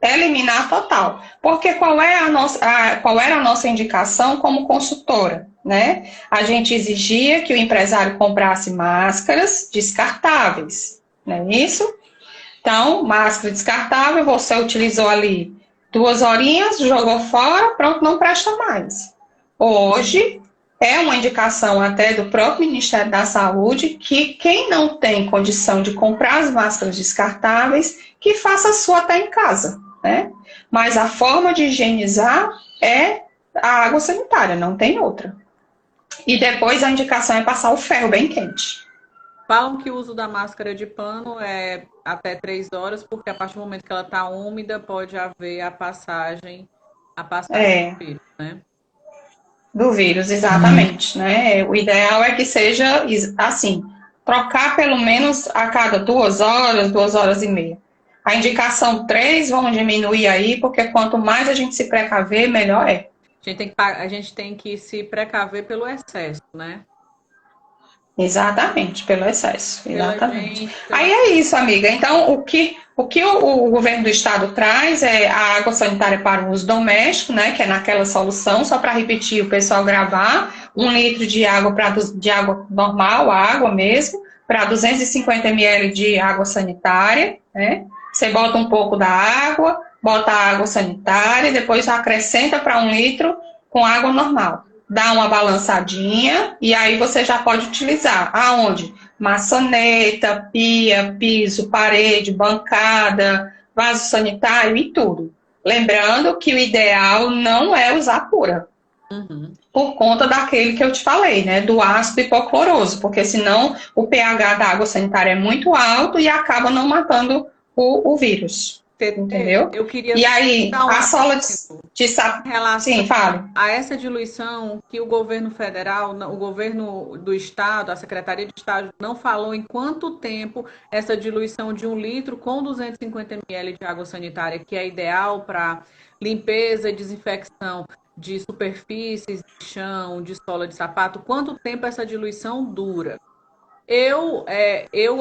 eliminar total. Porque qual era a nossa indicação como consultora, né? A gente exigia que o empresário comprasse máscaras descartáveis, não é isso? Então, máscara descartável, você utilizou ali 2 horinhas, jogou fora, pronto, não presta mais. Hoje, é uma indicação até do próprio Ministério da Saúde que quem não tem condição de comprar as máscaras descartáveis, que faça a sua até em casa, né? Mas a forma de higienizar é a água sanitária, não tem outra. E depois a indicação é passar o ferro bem quente. Falam que o uso da máscara de pano é até 3 horas, porque a partir do momento que ela está úmida, pode haver a passagem A passagem É, do vírus, né? do vírus, exatamente, né? O ideal é que seja assim, trocar pelo menos a cada 2 horas, 2 horas e meia. A indicação 3 vamos diminuir aí, porque quanto mais a gente se precaver, melhor é. A gente tem que se precaver pelo excesso, né? Exatamente, pelo excesso, Pela exatamente. gente, pela. Aí é isso, amiga. Então, o governo do estado traz é a água sanitária para o uso doméstico, né, que é naquela solução, só para repetir, o pessoal gravar, 1 litro de água de água normal, água mesmo, para 250 ml de água sanitária, né? Você bota um pouco da água, bota a água sanitária, depois acrescenta para 1 litro com água normal, dá uma balançadinha e aí você já pode utilizar. Aonde? Maçaneta, pia, piso, parede, bancada, vaso sanitário e tudo. Lembrando que o ideal não é usar pura, Uhum. por conta daquele que eu te falei, né? Do ácido hipocloroso, porque senão o pH da água sanitária é muito alto e acaba não matando o vírus. TT, Entendeu? eu queria E só aí, dar um a sola adendo de em sapato. relação Sim, fale. a essa diluição que o governo federal, o governo do estado, a Secretaria de Estado não falou em quanto tempo essa diluição de 1 litro com 250 ml de água sanitária, que é ideal para limpeza e desinfecção de superfícies, de chão, de sola de sapato, quanto tempo essa diluição dura?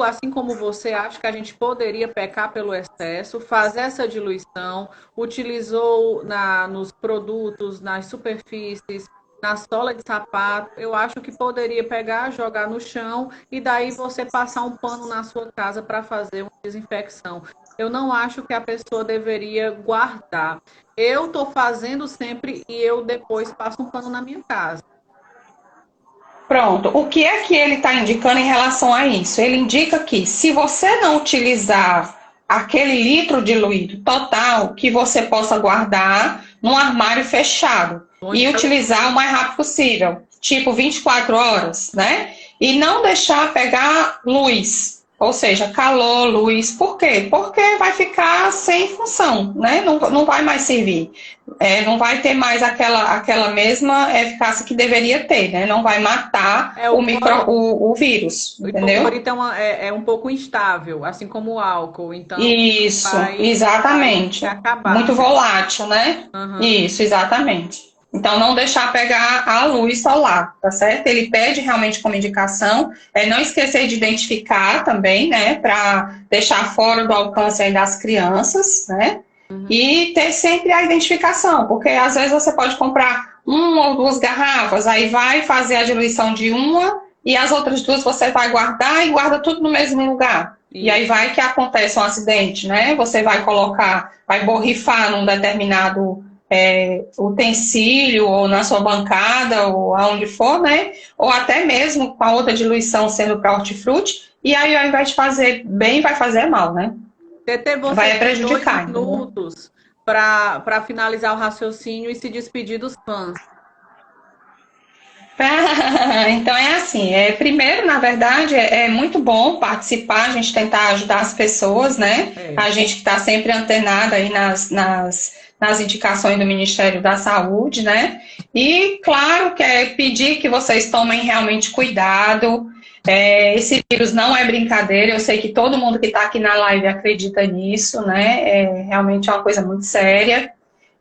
Assim como você, acho que a gente poderia pecar pelo excesso, fazer essa diluição, utilizou nos produtos, nas superfícies, na sola de sapato. Eu acho que poderia pegar, jogar no chão e daí você passar um pano na sua casa para fazer uma desinfecção. Eu não acho que a pessoa deveria guardar. Eu estou fazendo sempre e eu depois passo um pano na minha casa. Pronto. O que é que ele está indicando em relação a isso? Ele indica que se você não utilizar aquele litro diluído total, que você possa guardar num armário fechado Ou e então, utilizar o mais rápido possível, tipo 24 horas, né? E não deixar pegar luz, ou seja, calor, luz. Por quê? Porque vai ficar sem função, né? Não vai mais servir. Não vai ter mais aquela mesma eficácia que deveria ter, né? Não vai matar o cloro, o vírus, o entendeu? hipoclorito é um pouco instável, assim como o álcool. Então, Isso, vai exatamente. acabar, Muito né? volátil, né? Uhum. Isso, exatamente. Então, não deixar pegar a luz solar, tá certo? Ele pede realmente como indicação, não esquecer de identificar também, né? Para deixar fora do alcance aí das crianças, né? Uhum. E ter sempre a identificação, porque às vezes você pode comprar 1 ou 2 garrafas, aí vai fazer a diluição de uma e as outras duas você vai guardar e guarda tudo no mesmo lugar. E E aí vai que acontece um acidente, né? Você vai colocar, vai borrifar num determinado utensílio, ou na sua bancada, ou aonde for, né? Ou até mesmo com a outra diluição sendo para hortifruti, e aí ao invés de fazer bem, vai fazer mal, né? TT, você Vai tem dois prejudicar, entendeu? minutos para finalizar o raciocínio e se despedir dos fãs. Então é assim, primeiro, na verdade, é muito bom participar, a gente tentar ajudar as pessoas, né? É. A gente que está sempre antenada aí nas indicações do Ministério da Saúde, né? E claro que é pedir que vocês tomem realmente cuidado. Esse vírus não é brincadeira, eu sei que todo mundo que está aqui na live acredita nisso, né? Realmente é uma coisa muito séria.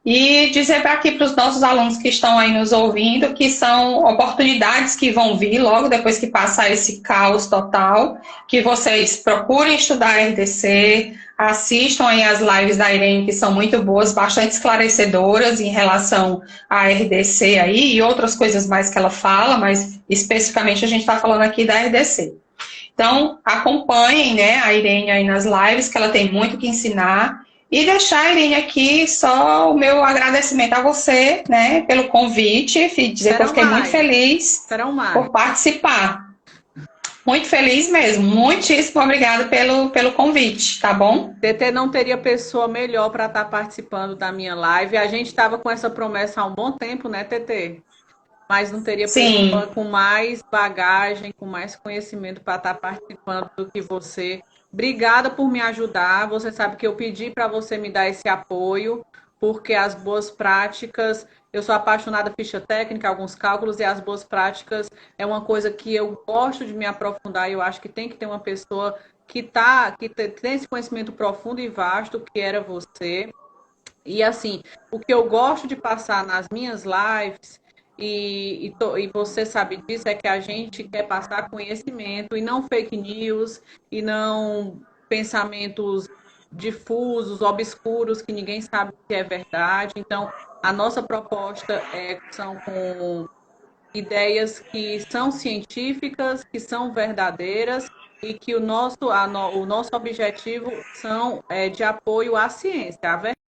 E dizer para aqui para os nossos alunos que estão aí nos ouvindo que são oportunidades que vão vir logo depois que passar esse caos total, que vocês procurem estudar RDC, assistam aí as lives da Irene, que são muito boas, bastante esclarecedoras em relação à RDC aí e outras coisas mais que ela fala, mas especificamente a gente está falando aqui da RDC. Então, acompanhem, né, a Irene aí nas lives, que ela tem muito que ensinar. E deixar, Irene, aqui só o meu agradecimento a você, né, pelo convite, dizer que eu Serão fiquei muito mais. feliz Serão mais. por participar. Muito feliz mesmo. Muitíssimo obrigada pelo convite, tá bom? TT não teria pessoa melhor para estar participando da minha live. A gente estava com essa promessa há um bom tempo, né, TT? Mas não teria pessoa Sim. com mais bagagem, com mais conhecimento para estar participando do que você. Obrigada por me ajudar. Você sabe que eu pedi para você me dar esse apoio. porque as boas práticas, eu sou apaixonada por ficha técnica, alguns cálculos, e as boas práticas é uma coisa que eu gosto de me aprofundar, e eu acho que tem que ter uma pessoa que tem esse conhecimento profundo e vasto, que era você. E assim, o que eu gosto de passar nas minhas lives, e você sabe disso, é que a gente quer passar conhecimento e não fake news, e não pensamentos difusos, obscuros, que ninguém sabe que é verdade. Então, a nossa proposta são com ideias que são científicas, que são verdadeiras, e que o nosso objetivo são de apoio à ciência, à verdade.